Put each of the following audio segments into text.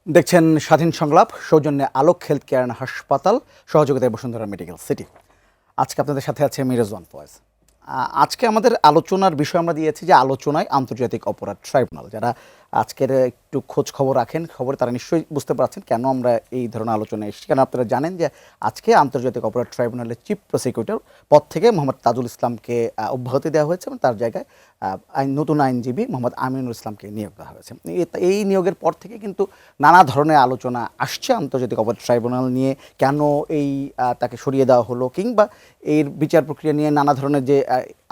দেখছেন স্বাধীন সংলাপ, সৌজন্যে আলোক হেলথ কেয়ার অ্যান্ড হাসপাতাল, সহযোগিতায় বসুন্ধরা মেডিকেল সিটি। আজকে আপনাদের সাথে আছে মিরাজওয়ান ফয়েজ। আজকে আমাদের আলোচনার বিষয় আমরা দিয়েছি যে আলোচনায় আন্তর্জাতিক অপরাধ ট্রাইব্যুনাল। যারা আজকের একটু খোঁজ খবর রাখেন খবরে তারা নিশ্চয়ই বুঝতে পারছেন কেন আমরা এই ধরনের আলোচনায় এসেছি। কারণ আপনারা জানেন যে আজকে আন্তর্জাতিক অপরাধ ট্রাইব্যুনালের চিফ প্রসিকিউটর পদ থেকে মোহাম্মদ তাজুল ইসলামকে অব্যাহতি দেওয়া হয়েছে এবং তার জায়গায় নতুন আইনজীবী মোহাম্মদ আমিনুল ইসলামকে নিয়োগ দেওয়া হয়েছে। এই নিয়োগের পর থেকে কিন্তু নানা ধরনের আলোচনা আসছে আন্তর্জাতিক অপরাধ ট্রাইব্যুনাল নিয়ে, কেন এই তাকে সরিয়ে দেওয়া হলো, কিংবা এর বিচার প্রক্রিয়া নিয়ে নানা ধরনের যে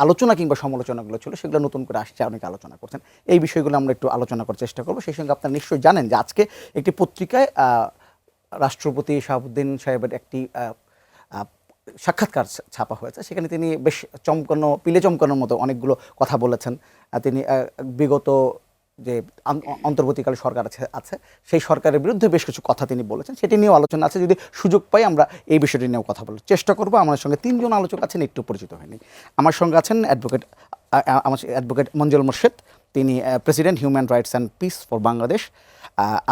আলোচনা কিংবা সমালোচনাগুলো ছিল সেগুলো নতুন করে আসছে, অনেকে আলোচনা করছেন। এই বিষয়গুলো আমরা একটু আলোচনা করার চেষ্টা করবো। সেই সঙ্গে আপনারা নিশ্চয়ই জানেন যে আজকে একটি পত্রিকায় রাষ্ট্রপতি শাহাবুদ্দিন সাহেবের একটি সাক্ষাৎকার ছাপা হয়েছে। সেখানে তিনি বেশ পিলে চমকানোর মতো অনেকগুলো কথা বলেছেন। তিনি বিগত যে অন্তর্বর্তীকালে সরকার আছে সেই সরকারের বিরুদ্ধে বেশ কিছু কথা তিনি বলেছেন, সেটি নিয়েও আলোচনা আছে। যদি সুযোগ পাই আমরা এই বিষয়টি নিয়েও কথা বলার চেষ্টা করবো। আমার সঙ্গে তিনজন আলোচক আছেন, একটু পরিচিত হয়নি। আমার সঙ্গে আছেন অ্যাডভোকেট মঞ্জুল মোর্শেদ, তিনি president human rights and piece for Bangladesh.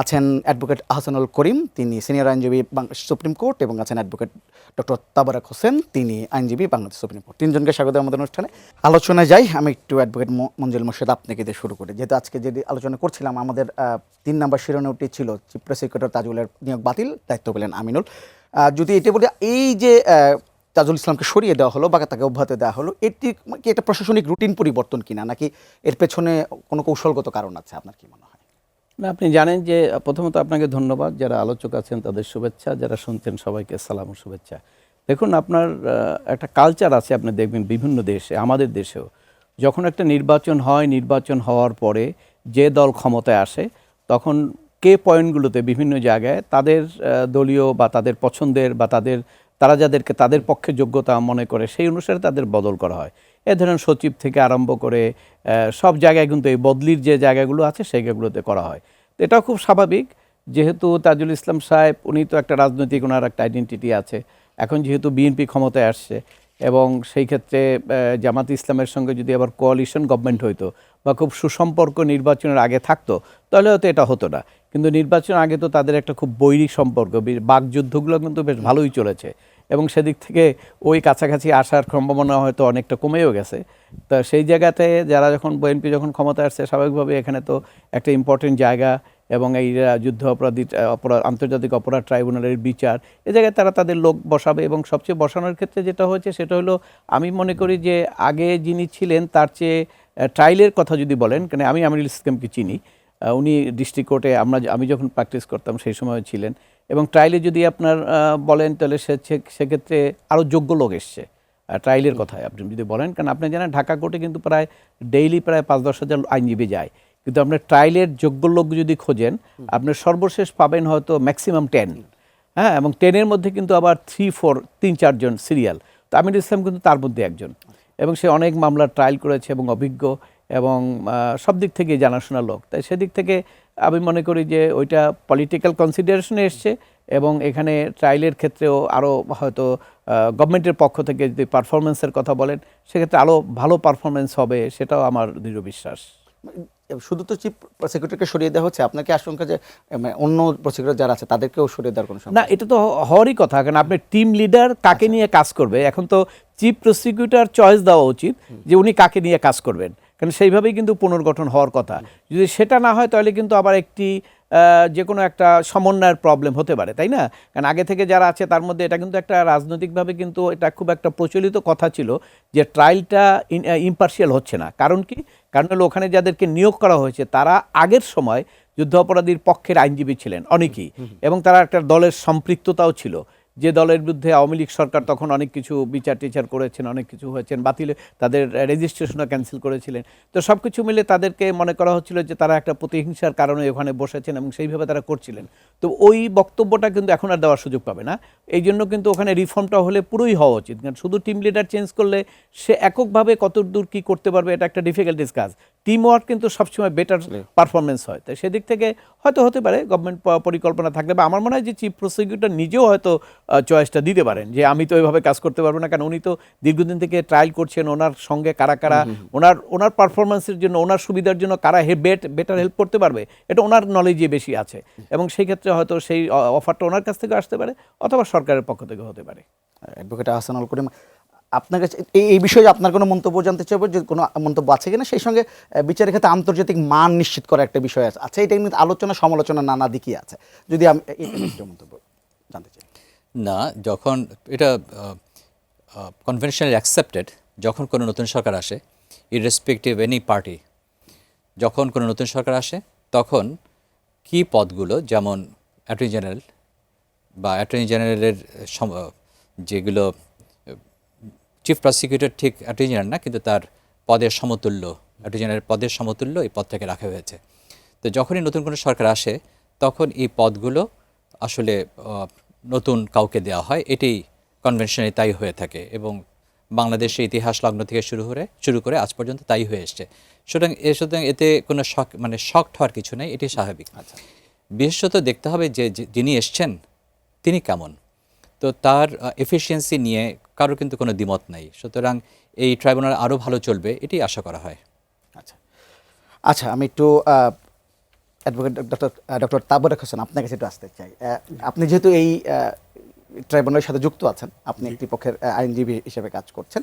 আছেন অ্যাডভোকেট আহসানুল করিম, তিনি সিনিয়র আইনজীবী সুপ্রিম কোর্ট, এবং আছেন অ্যাডভোকেট ডক্টর তাবারক হোসেন, তিনি আইনজীবী বাংলাদেশ সুপ্রিম কোর্ট। তিনজনকে স্বাগত আমাদের অনুষ্ঠানে। আলোচনায় যাই। আমি একটু অ্যাডভোকেট মঞ্জুল মোর্শেদ আপনাকে দিয়ে শুরু করি। যেহেতু আজকে যে আলোচনা করছিলাম, আমাদের 3 নম্বর শিরোনামটি ছিল চিফ প্রসিকিউটর তাজুলের নিয়োগ বাতিল, দায়িত্ব পেলেন আমিনুল। যদি এটা বলি, এই যে তাজুল ইসলামকে সরিয়ে দেওয়া হলো বা তাকে অব্যাহতি দেওয়া হলো, এটি কি একটা প্রশাসনিক রুটিন পরিবর্তন কিনা, নাকি এর পেছনে কোনো কৌশলগত কারণ আছে? আপনার কি মনে হয়? না, আপনি জানেন যে প্রথমত আপনাকে ধন্যবাদ, যারা আলোচক আছেন তাদের শুভেচ্ছা, যারা শুনছেন সবাইকে সালাম ও শুভেচ্ছা। দেখুন, আপনার একটা কালচার আছে, আপনি দেখবেন বিভিন্ন দেশে, আমাদের দেশেও যখন একটা নির্বাচন হয়, নির্বাচন হওয়ার পরে যে দল ক্ষমতায় আসে তখন পয়েন্টগুলোতে বিভিন্ন জায়গায় তাদের দলীয় বা তাদের পছন্দের বা তারা যাদেরকে তাদের পক্ষে যোগ্যতা মনে করে সেই অনুসারে তাদের বদল করা হয়। এ ধরেন সচিব থেকে আরম্ভ করে সব জায়গায় কিন্তু এই বদলির যে জায়গাগুলো আছে সেই জায়গাগুলোতে করা হয়। তো এটাও খুব স্বাভাবিক, যেহেতু তাজুল ইসলাম সাহেব উনি তো একটা রাজনৈতিক, ওনার একটা আইডেন্টিটি আছে। এখন যেহেতু বিএনপি ক্ষমতায় আসছে এবং সেই ক্ষেত্রে জামাত ইসলামের সঙ্গে যদি আবার কোয়ালিশন গভর্নমেন্ট হইতো বা খুব সুসম্পর্ক নির্বাচনের আগে থাকতো, তাহলে হয়তো এটা হতো না। কিন্তু নির্বাচন আগে তো তাদের একটা খুব বৈরী সম্পর্ক, বাকযুদ্ধগুলো কিন্তু বেশ ভালোই চলেছে এবং সেদিক থেকে ওই কাছাকাছি আসার সম্ভাবনা হয়তো অনেকটা কমেও গেছে। তা সেই জায়গাতে যারা যখন বিএনপি যখন ক্ষমতা আসছে, স্বাভাবিকভাবে এখানে তো একটা ইম্পর্টেন্ট জায়গা এবং এই যুদ্ধ আন্তর্জাতিক অপরাধ ট্রাইব্যুনালের বিচার, এই জায়গায় তারা তাদের লোক বসাবে। এবং সবচেয়ে বসানোর ক্ষেত্রে যেটা হয়েছে সেটা হলো, আমি মনে করি যে আগে যিনি ছিলেন তার চেয়ে ট্রায়ালের কথা যদি বলেন, কারণ আমি আমিনুল ইসলামকে চিনি, উনি ডিস্ট্রিক্ট কোর্টে আমি যখন প্র্যাকটিস করতাম সেই সময় ছিলেন। এবং ট্রায়ালে যদি আপনার বলেন তাহলে সেক্ষেত্রে আরও যোগ্য লোক এসছে ট্রায়ালের কথায় আপনি যদি বলেন। কারণ আপনি জানেন ঢাকা কোর্টে কিন্তু প্রায় ডেইলি প্রায় 5-10 হাজার আইনজীবী যায়, কিন্তু আপনার ট্রায়ালের যোগ্য লোক যদি খোঁজেন আপনার সর্বশেষ পাবেন হয়তো ম্যাক্সিমাম 10। হ্যাঁ, এবং 10-এর মধ্যে কিন্তু আবার 3-4 জন সিরিয়াল। তো আমিনুল ইসলাম কিন্তু তার মধ্যে একজন, এবং সে অনেক মামলার ট্রায়াল করেছে এবং অভিজ্ঞ এবং সব দিক থেকে জানাশোনা লোক। তাই সেদিক থেকে আমি মনে করি যে ওইটা পলিটিক্যাল কনসিডারেশনে এসছে এবং এখানে ট্রায়ালের ক্ষেত্রেও আরও হয়তো গভর্নমেন্টের পক্ষ থেকে যদি পারফরমেন্সের কথা বলেন সেক্ষেত্রে আরও ভালো পারফরমেন্স হবে, সেটাও আমার দৃঢ় বিশ্বাস। শুধু তো চিফ প্রসিকিউটরকে সরিয়ে দেওয়া হচ্ছে, আপনাকে আশঙ্কা যে অন্য প্রসিকিউটর যারা আছে তাদেরকেও সরিয়ে দেওয়ার কোনো না, এটা তো হওয়ারই কথা। কারণ আপনি টিম লিডার কাকে নিয়ে কাজ করবে, এখন তো চিফ প্রসিকিউটর চয়েস দেওয়া উচিত যে উনি কাকে নিয়ে কাজ করবেন, কারণ সেইভাবেই কিন্তু পুনর্গঠন হওয়ার কথা। যদি সেটা না হয় তাহলে কিন্তু আবার একটি যে কোনো একটা সমন্বয়ের প্রবলেম হতে পারে, তাই না? কারণ আগে থেকে যারা আছে তার মধ্যে এটা কিন্তু একটা রাজনৈতিকভাবে কিন্তু এটা খুব একটা প্রচলিত কথা ছিল যে ট্রায়ালটা ইম্পার্শিয়াল হচ্ছে না। কারণ কি? কারণ হলো ওখানে যাদেরকে নিয়োগ করা হয়েছে তারা আগের সময় যুদ্ধাপরাধীর পক্ষের আইনজীবী ছিলেন অনেকেই, এবং তারা একটা দলের সম্পৃক্ততাও ছিল, যে দলের বিরুদ্ধে আওয়ামী লীগ সরকার তখন অনেক কিছু বিচার টিচার করেছেন, অনেক কিছু হয়েছেন, বাতিলে তাদের রেজিস্ট্রেশনও ক্যান্সেল করেছিলেন। তো সব কিছু মিলে তাদেরকে মনে করা হচ্ছিল যে তারা একটা প্রতিহিংসার কারণে ওখানে বসেছেন এবং সেইভাবে তারা করছিলেন। তো ওই বক্তব্যটা কিন্তু এখন আর দেওয়ার সুযোগ পাবে না। এই জন্য কিন্তু ওখানে রিফর্মটা হলে পুরোই হওয়া উচিত। কারণ শুধু টিম লিডার চেঞ্জ করলে সে এককভাবে কতদূর কী করতে পারবে এটা একটা ডিফিকাল্টিস কাজ। টিম ওয়ার্ক কিন্তু সবসময় বেটার পারফরমেন্স হয়। তাই সেদিক থেকে হয়তো হতে পারে গভর্নমেন্ট পরিকল্পনা থাকলে, বা আমার মনে হয় যে চিফ প্রসিকিউটর নিজেও হয়তো চয়েসটা দিতে পারেন যে আমি তো এভাবে কাজ করতে পারবো না, কারণ উনি তো দীর্ঘদিন থেকে ট্রায়াল করছেন, ওনার সঙ্গে কারা কারা ওনার পারফরমেন্সের জন্য, ওনার সুবিধার জন্য কারা বেটার হেল্প করতে পারবে, এটা ওনার নলেজে বেশি আছে, এবং সেই ক্ষেত্রে হয়তো সেই অফারটা ওনার কাছ থেকে আসতে পারে অথবা সরকারের পক্ষ থেকে হতে পারে। অ্যাডভোকেট আহসানুল করিম, আপনার কাছে এই বিষয়ে আপনার কোনো মন্তব্য জানতে চাইবো, যে কোনো মন্তব্য আছে কিনা, সেই সঙ্গে বিচারের ক্ষেত্রে আন্তর্জাতিক মান নিশ্চিত করা একটা বিষয় আছে, এটা কিন্তু আলোচনা সমালোচনা নানা দিকই আছে, যদি আমি একটা মন্তব্য জানতে চাই। না, যখন এটা কনভেনশনালি অ্যাকসেপ্টেড, যখন কোনো নতুন সরকার আসে, ইররেসপেক্টিভ এনি পার্টি, যখন কোনো নতুন সরকার আসে তখন কি পদগুলো, যেমন অ্যাটর্নি জেনারেল বা অ্যাটর্নি জেনারেলের যেগুলো চিফ প্রসিকিউটর, ঠিক অ্যাটর্নি জেনারেল না, কিন্তু তার পদের সমতুল্য, অ্যাটর্নি জেনারেল পদের সমতুল্য এই পদটাকে রাখা হয়েছে। তো যখনই নতুন কোনো সরকার আসে তখন এই পদগুলো আসলে নতুন কাউকে দেওয়া হয়, এটাই কনভেনশনে তাই হয়ে থাকে, এবং বাংলাদেশের ইতিহাস লগ্ন থেকে শুরু করে আজ পর্যন্ত তাই হয়ে এসছে। সুতরাং এতে কোনো শকড হওয়ার কিছু নেই, এটি স্বাভাবিক। বিশেষত দেখতে হবে যে যিনি এসছেন তিনি কেমন, তো তার এফিসিয়েন্সি নিয়ে কারো কিন্তু কোনো দ্বিমত নাই। সুতরাং এই ট্রাইব্যুনাল আরও ভালো চলবে, এটি আশা করা হয়। আচ্ছা, আমি একটু অ্যাডভোকেট ডক্টর তাবারক হোসেন, আপনার কাছে একটু আসতে চাই। আপনি যেহেতু এই ট্রাইব্যুনালের সাথে যুক্ত আছেন, আপনি একটি পক্ষের আইনজীবী হিসেবে কাজ করছেন,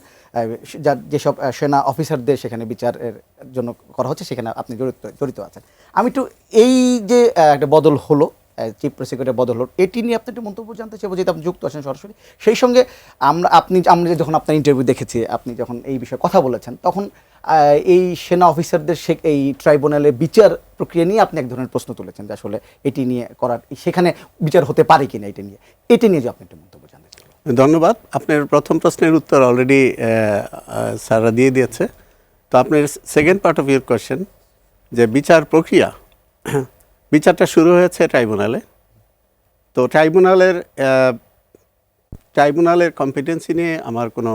যেসব সেনা অফিসারদের সেখানে বিচারের জন্য করা হচ্ছে সেখানে আপনি জড়িত আছেন। আমি একটু এই যে একটা বদল হলো, চিফ প্রসিকিউটর বদল হলো, এটি নিয়ে আপনি একটু মন্তব্য জানতে চাইবো, যেহেতু আপনি যুক্ত আছেন সরাসরি। সেই সঙ্গে আমরা যখন আপনার ইন্টারভিউ দেখেছি, আপনি যখন এই বিষয়ে কথা বলেছেন, তখন এই সেনা অফিসারদের এই ট্রাইব্যুনালে বিচার প্রক্রিয়া নিয়ে আপনি এক ধরনের প্রশ্ন তুলেছেন, যে আসলে এটি নিয়ে করার, সেখানে বিচার হতে পারে কিনা, এটি নিয়ে যে আপনি একটু মন্তব্য জানতে চাই। ধন্যবাদ। আপনার প্রথম প্রশ্নের উত্তর অলরেডি স্যাররা দিয়ে দিয়েছে। তো আপনার second part of your question, যে বিচার প্রক্রিয়া, বিচারটা শুরু হয়েছে ট্রাইব্যুনালে। তো ট্রাইব্যুনালের কম্পিটেন্সি নিয়ে আমার কোনো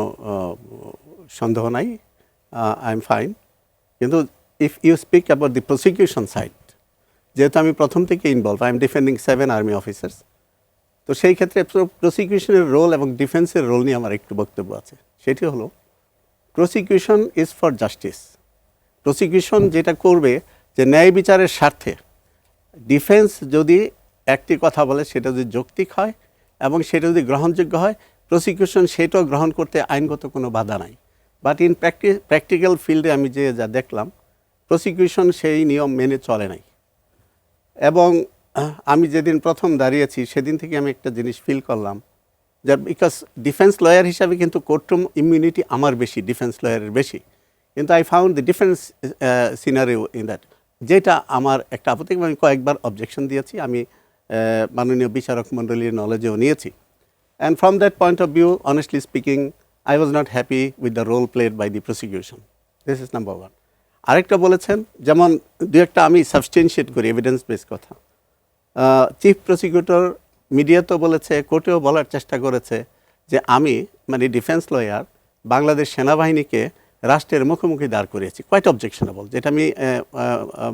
সন্দেহ নাই, আই এম ফাইন। কিন্তু if you speak about the prosecution side, যেহেতু আমি প্রথম থেকে involve, I am defending 7 army officers, তো সেই ক্ষেত্রে প্রসিকিউশনের রোল এবং ডিফেন্সের রোল নিয়ে আমার একটু বক্তব্য আছে। সেটি হলো, prosecution is for justice. Prosecution যেটা করবে, যে ন্যায় বিচারের স্বার্থে ডিফেন্স যদি একটি কথা বলে, সেটা যদি যৌক্তিক হয় এবং সেটা যদি গ্রহণযোগ্য হয়, প্রসিকিউশন সেটাও গ্রহণ করতে আইনগত কোনো বাধা নাই। বাট ইন প্র্যাকটিক্যাল ফিল্ডে আমি যা দেখলাম, প্রসিকিউশন সেই নিয়ম মেনে চলে নাই। এবং আমি যেদিন প্রথম দাঁড়িয়েছি সেদিন থেকে আমি একটা জিনিস ফিল করলাম, যে বিকজ ডিফেন্স লয়ার হিসাবে কিন্তু কোর্টরুম ইমিউনিটি আমার বেশি, ডিফেন্স লয়ারের বেশি, কিন্তু I found the defence scenario in that, যেটা আমার একটা আপত্তি। আমি কয়েকবার অবজেকশন দিয়েছি, আমি মাননীয় বিচারক মণ্ডলীর নলেজেও নিয়েছি। And from that point of view, honestly speaking, I was not happy with the role played by the prosecution. This is number one. আরেকটা বলেছেন, যেমন দু একটা আমি সাবস্টেনশিয়েট করি, এভিডেন্স বেস কথা। চিফ প্রসিকিউটর মিডিয়াতেও বলেছে, কোর্টেও বলার চেষ্টা করেছে, যে আমি ডিফেন্স লয়ার বাংলাদেশ সেনাবাহিনীকে রাষ্ট্রের মুখোমুখি দাঁড় করিয়েছি, কোয়াইট অবজেকশনেবল, যেটা আমি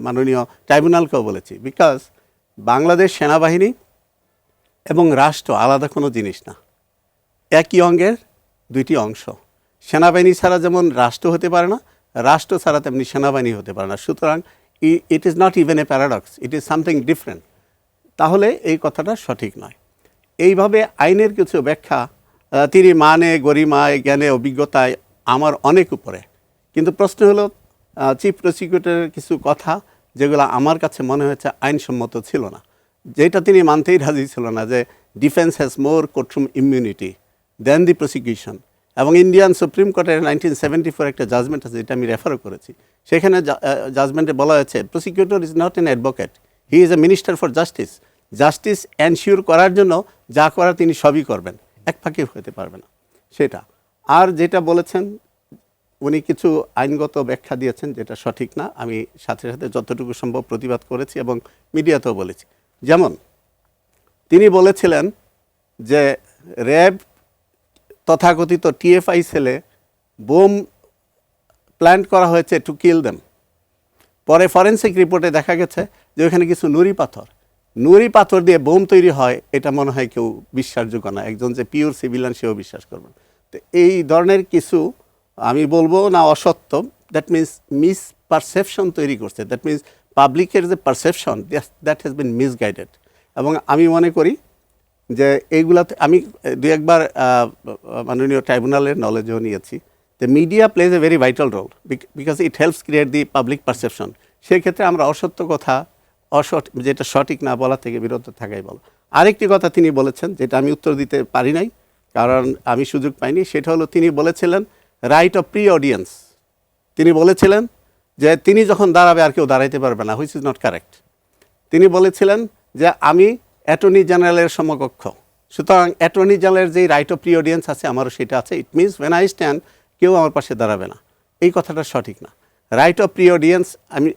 মাননীয় ট্রাইব্যুনালকেও বলেছি। বিকজ বাংলাদেশ সেনাবাহিনী এবং রাষ্ট্র আলাদা কোনো জিনিস না, একই অঙ্গের দুইটি অংশ। সেনাবাহিনী ছাড়া যেমন রাষ্ট্র হতে পারে না, রাষ্ট্র ছাড়া তেমনি সেনাবাহিনী হতে পারে না। সুতরাং it is not even a paradox, it is something different. তাহলে এই কথাটা সঠিক নয়। এইভাবে আইনের কিছু ব্যাখ্যা তিনি মানে, গরিমায়, জ্ঞানে, অভিজ্ঞতায় আমার অনেক উপরে। কিন্তু প্রশ্ন হলো, চিফ প্রসিকিউটরের কিছু কথা যেগুলো আমার কাছে মনে হয়েছে আইনসম্মত ছিল না, যেটা তিনি মানতেই রাজি ছিল না, যে defence has more courtroom immunity than the prosecution. এবং ইন্ডিয়ান সুপ্রিম কোর্টের 1974 একটা জাজমেন্ট আছে, যেটা আমি রেফারও করেছি। সেখানে জাজমেন্টে বলা হয়েছে, prosecutor is not an advocate, he is a minister for justice. Justice ensure করার জন্য যা করার তিনি সবই করবেন, এক ফাঁকে হতে পারবে না সেটা। আর যেটা বলেছেন, উনি কিছু আইনগত ব্যাখ্যা দিয়েছেন যেটা সঠিক না, আমি সাথে সাথে যতটুকু সম্ভব প্রতিবাদ করেছি এবং মিডিয়াতেও বলেছি। যেমন তিনি বলেছিলেন যে র্যাব তথাকথিত টিএফআই সেলে বোম প্ল্যান্ট করা হয়েছে টু কিল দেম, পরে ফরেনসিক রিপোর্টে দেখা গেছে যে ওখানে কিছু নুড়ি পাথর দিয়ে বোম তৈরি হয়, এটা মনে হয় কেউ বিশ্বাসযোগ্য না, একজন যে পিওর সিভিলিয়ান সেও বিশ্বাস করবেন। তো এই ধরনের কিছু আমি বলবো না অসত্য, দ্যাট মিনস মিসপারসেপশন তৈরি করছে, দ্যাট মিনস পাবলিকের যে perception that has been misguided. এবং আমি মনে করি যে এইগুলাতে আমি দু একবার মাননীয় ট্রাইব্যুনালের নলেজও নিয়েছি, যে media plays a very vital role because it helps create the public perception. সেক্ষেত্রে আমরা অসত্য কথা যেটা সঠিক না বলা থেকে বিরত থাকাই ভালো। আরেকটি কথা তিনি বলেছেন যেটা আমি উত্তর দিতে পারি নাই কারণ আমি সুযোগ পাইনি, সেটা হলো তিনি বলেছিলেন রাইট অফ প্রি অডিয়েন্স। তিনি বলেছিলেন যে তিনি যখন দাঁড়াবে আর কেউ দাঁড়াইতে পারবে না, হুইচ ইজ নট কারেক্ট। তিনি বলেছিলেন যে আমি অ্যাটর্নি জেনারেলের সমকক্ষ, সুতরাং অ্যাটর্নি জেনারেলের যেই রাইট অফ প্রি অডিয়েন্স আছে আমারও সেটা আছে। It means when I stand কেউ আমার পাশে দাঁড়াবে না, এই কথাটা সঠিক না। Right of pre audience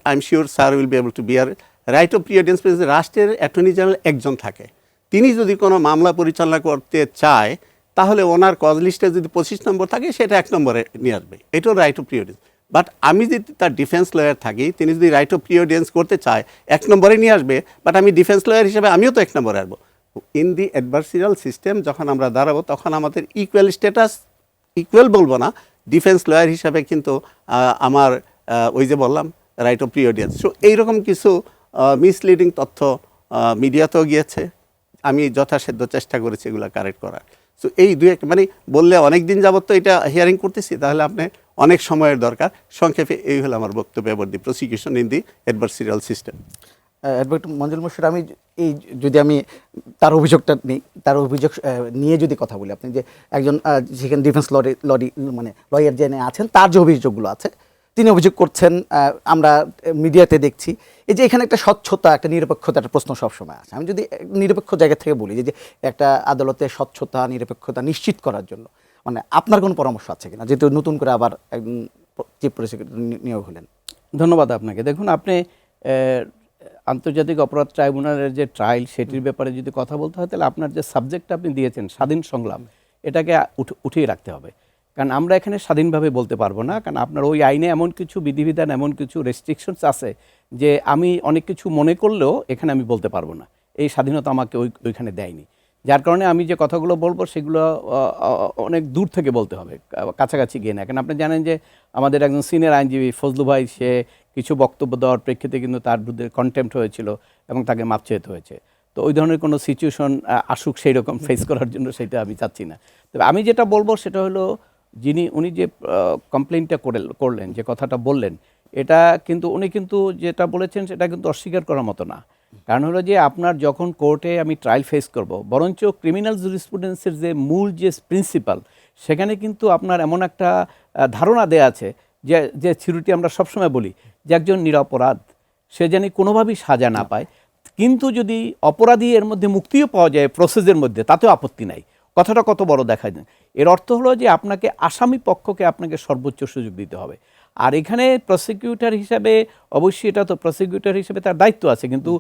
I am sure sir will be able to bear. Right of pre audience means রাষ্ট্রের অ্যাটর্নি জেনারেল একজন থাকে, তিনি যদি কোনো মামলা পরিচালনা করতে চায় তাহলে ওনার কজ লিস্টে যদি 25 নম্বর থাকে সেটা 1 নম্বরে নিয়ে আসবে, এটাও right of pre audience. But আমি যদি তার ডিফেন্স লয়ার থাকি, তিনি যদি রাইট অফ প্রি অডিয়েন্স করতে চায় 1 নম্বরে নিয়ে আসবে, বাট আমি ডিফেন্স লয়ার হিসেবে আমিও তো 1 নম্বরে আসবো। ইন দি অ্যাডভার্সারিয়াল সিস্টেম যখন আমরা দাঁড়াবো তখন আমাদের ইকুয়াল স্ট্যাটাস, ইকুয়াল বলবো না, ডিফেন্স লয়ার হিসাবে কিন্তু আমার ওই যে বললাম right of pre audience. So এইরকম কিছু মিসলিডিং তথ্য মিডিয়াতেও গিয়েছে, আমি যথাসাধ্য চেষ্টা করেছি এগুলো কারেক্ট করার। সো এই দুই একটা মানে বললে অনেক দিন যাবত তো এটা হিয়ারিং করতেছি, তাহলে আপনি অনেক সময়ের দরকার। সংক্ষেপে এই হলো আমার বক্তব্য about the prosecution in the adversarial system. Advocate Manjul Morshed, আমি এই যদি আমি তার অভিযোগটা নিই, তার অভিযোগ নিয়ে যদি কথা বলি, আপনি যে একজন যেখানে ডিফেন্স লয়ার যিনি আছেন তার যে অভিযোগগুলো আছে তিনি অভিযোগ করছেন, আমরা মিডিয়াতে দেখছি এই যে এখানে একটা স্বচ্ছতা, একটা নিরপেক্ষতা, একটা প্রশ্ন সবসময় আছে। আমি যদি নিরপেক্ষ জায়গা থেকে বলি যে একটা আদালতে স্বচ্ছতা নিরপেক্ষতা নিশ্চিত করার জন্য মানে আপনার কোনো পরামর্শ আছে কিনা, যেহেতু নতুন করে আবার একজন চিফ প্রসিকিউটর নিয়োগ হলেন? ধন্যবাদ আপনাকে। দেখুন, আপনি আন্তর্জাতিক অপরাধ ট্রাইব্যুনালের যে ট্রায়াল সেটির ব্যাপারে যদি কথা বলতে হয় তাহলে আপনার যে সাবজেক্টটা আপনি দিয়েছেন স্বাধীন সংলাপ, এটাকে উঠিয়ে রাখতে হবে। কারণ আমরা এখানে স্বাধীনভাবে বলতে পারবো না, কারণ আপনার ওই আইনে এমন কিছু বিধিবিধান, এমন কিছু রেস্ট্রিকশনস আছে যে আমি অনেক কিছু মনে করলেও এখানে আমি বলতে পারবো না, এই স্বাধীনতা আমাকে ওইখানে দেয়নি। যার কারণে আমি যে কথাগুলো বলবো সেগুলো অনেক দূর থেকে বলতে হবে, কাছাকাছি গিয়ে না। কারণ আপনি জানেন যে আমাদের একজন সিনিয়র আইনজীবী ফজলু ভাই, সে কিছু বক্তব্য দেওয়ার প্রেক্ষিতে কিন্তু তার বিরুদ্ধে কন্টেম্পট হয়েছিল এবং তাকে মাপ চাইতে হয়েছে। তো ওই ধরনের কোনো সিচুয়েশন আসুক সেই রকম ফেস করার জন্য সেটা আমি চাচ্ছি না। তবে আমি যেটা বলবো সেটা হলো, উনি যে কমপ্লেনটা করলেন, যে কথাটা বললেন, এটা কিন্তু উনি কিন্তু যেটা বলেছেন সেটা কিন্তু অস্বীকার করার মতো না। কারণ হলো যে আপনার যখন কোর্টে আমি ট্রায়াল ফেস করব, বরঞ্চ ক্রিমিনাল জুরিসপ্রুডেন্সের যে মূল যে প্রিন্সিপাল, সেখানে কিন্তু আপনার এমন একটা ধারণা দেয়া আছে যে থিওরিটি আমরা সবসময় বলি যে একজন নিরপরাধ সে যেন কোনোভাবেই সাজা না পায়, কিন্তু যদি অপরাধী এর মধ্যে মুক্তিও পাওয়া যায় প্রসেসের মধ্যে, তাতেও আপত্তি নাই। কথাটা কত বড় দেখা যায়। এর অর্থ হলো যে আপনাকে আসামি পক্ষকে আপনাকে সর্বোচ্চ সুযোগ দিতে হবে। আর এখানে প্রসিকিউটর হিসাবে অবশ্যই এটা তো প্রসিকিউটর হিসেবে তার দায়িত্ব আছে, কিন্তু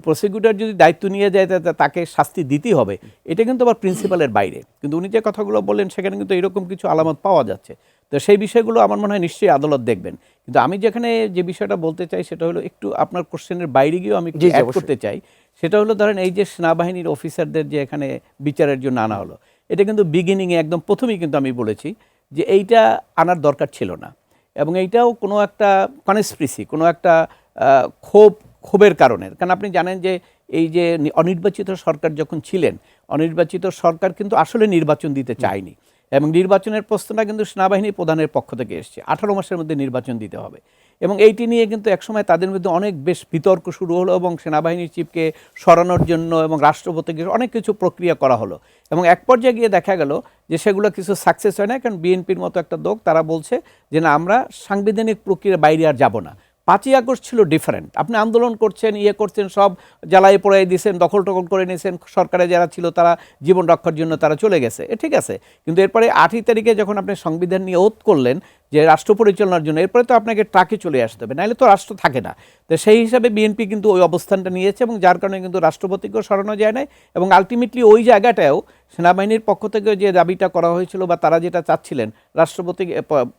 প্রসিকিউটর যদি দায়িত্ব নিয়ে যায় তাকে শাস্তি দিতেই হবে, এটা কিন্তু আবার প্রিন্সিপালের বাইরে। কিন্তু উনি যে কথাগুলো বললেন সেখানে কিন্তু এরকম কিছু আলামত পাওয়া যাচ্ছে। তো সেই বিষয়গুলো আমার মনে হয় নিশ্চয়ই আদালত দেখবেন। কিন্তু আমি যেখানে যে বিষয়টা বলতে চাই সেটা হলো একটু আপনার কোশ্চেনের বাইরে গিয়েও আমি অ্যাড করতে চাই। সেটা হলো ধরেন এই যে সেনাবাহিনীর অফিসারদের যে এখানে বিচারের জন্য আনা হলো, এটা কিন্তু বিগিনিংয়ে একদম প্রথমেই কিন্তু আমি বলেছি যে এইটা আনার দরকার ছিল না। এবং এইটাও কোনো একটা কনস্পিরেসি, কোনো একটা ক্ষোভের কারণে। কারণ আপনি জানেন যে এই যে অনির্বাচিত সরকার যখন ছিলেন, অনির্বাচিত সরকার কিন্তু আসলে নির্বাচন দিতে চায়নি, এবং নির্বাচনের প্রশ্নটা কিন্তু সেনাবাহিনী প্রধানের পক্ষ থেকে এসছে, 18 মাসের মধ্যে নির্বাচন দিতে হবে। এবং এইটি নিয়ে কিন্তু একসময় তাদের মধ্যে অনেক বেশ বিতর্ক শুরু হলো, এবং সেনাবাহিনীর চিফকে সরানোর জন্য এবং রাষ্ট্রপতিকে অনেক কিছু প্রক্রিয়া করা হলো। এবং এক পর্যায়ে গিয়ে দেখা গেল যে সেগুলো কিছু সাকসেস হয় না, কারণ বিএনপির মতো একটা দল তারা বলছে যে না, আমরা সাংবিধানিক প্রক্রিয়ার বাইরে আর যাব না। 5ই আগস্ট ছিল ডিফারেন্ট, আপনি আন্দোলন করছেন, করছেন, সব জ্বালাই পোড়াই দিয়েছেন, দখল টখল করে নিয়েছেন, সরকারে যারা ছিল তারা জীবন রক্ষার জন্য তারা চলে গেছে, ঠিক আছে। কিন্তু এরপরে 8ই তারিখে যখন আপনি সংবিধান নিয়ে ওথ করলেন, যে রাষ্ট্র পরিচালনার জন্য, এরপরে তো আপনাকে ট্রাকে চলে আসতে হবে, নাহলে তো রাষ্ট্র থাকে না। তো সেই হিসাবে বিএনপি কিন্তু ওই অবস্থানটা নিয়েছে এবং যার কারণে কিন্তু রাষ্ট্রপতিকেও সরানো যায় নাই এবং আলটিমেটলি ওই জায়গাটাও সেনাবাহিনীর পক্ষ থেকে যে দাবিটা করা হয়েছিল বা তারা যেটা চাচ্ছিলেন, রাষ্ট্রপতি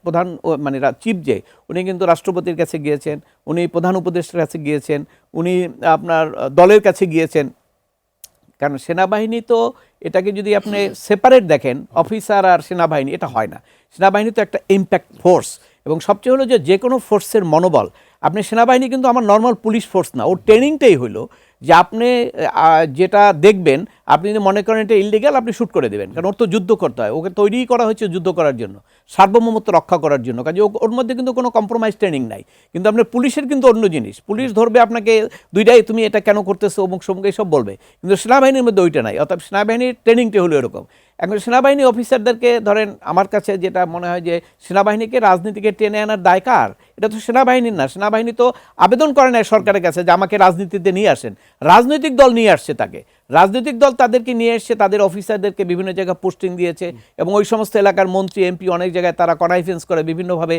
প্রধান মানে চিফ যে, উনি কিন্তু রাষ্ট্রপতির কাছে গিয়েছেন, উনি প্রধান উপদেষ্টার কাছে গিয়েছেন, উনি আপনার দলের কাছে গিয়েছেন। কারণ সেনাবাহিনী তো এটাকে যদি আপনি সেপারেট দেখেন, অফিসার আর সেনাবাহিনী, এটা হয় না। সেনাবাহিনী তো একটা ইম্প্যাক্ট ফোর্স, এবং সবচেয়ে হলো যে কোনো ফোর্সের মনোবল, আপনি সেনাবাহিনী কিন্তু আমার নর্মাল পুলিশ ফোর্স না, ওর ট্রেনিংটাই হলো যে আপনি যেটা দেখবেন, আপনি যদি মনে করেন এটা ইললিগাল, আপনি শ্যুট করে দেবেন, কারণ ওর তো যুদ্ধ করতে হয়, ওকে তৈরিই করা হয়েছে যুদ্ধ করার জন্য, সার্বভৌমত্ব রক্ষা করার জন্য, কাজে ওর মধ্যে কিন্তু কোনো কম্প্রোমাইজ ট্রেনিং নাই। কিন্তু আপনার পুলিশের কিন্তু অন্য জিনিস, পুলিশ ধরবে আপনাকে দুইটাই, তুমি এটা কেন করতেছো অমুক সমুক এইসব বলবে, কিন্তু সেনাবাহিনীর মধ্যে ওইটা নাই। অর্থাৎ সেনাবাহিনীর ট্রেনিংটা হলো এরকম। এখন সেনাবাহিনী অফিসারদেরকে ধরেন, আমার কাছে যেটা মনে হয় যে সেনাবাহিনীকে রাজনীতিকে টেনে আনার দায় কার? এটা তো সেনাবাহিনীর না। সেনাবাহিনী তো আবেদন করে না সরকারের কাছে যে আমাকে রাজনীতিতে নিয়ে আসেন, রাজনৈতিক দল নিয়ে আসছে তাকে, রাজনৈতিক দল তাদেরকে নিয়ে এসছে, তাদের অফিসারদেরকে বিভিন্ন জায়গায় পোস্টিং দিয়েছে এবং ওই সমস্ত এলাকার মন্ত্রী এমপি অনেক জায়গায় তারা কনফারেন্স করে, বিভিন্নভাবে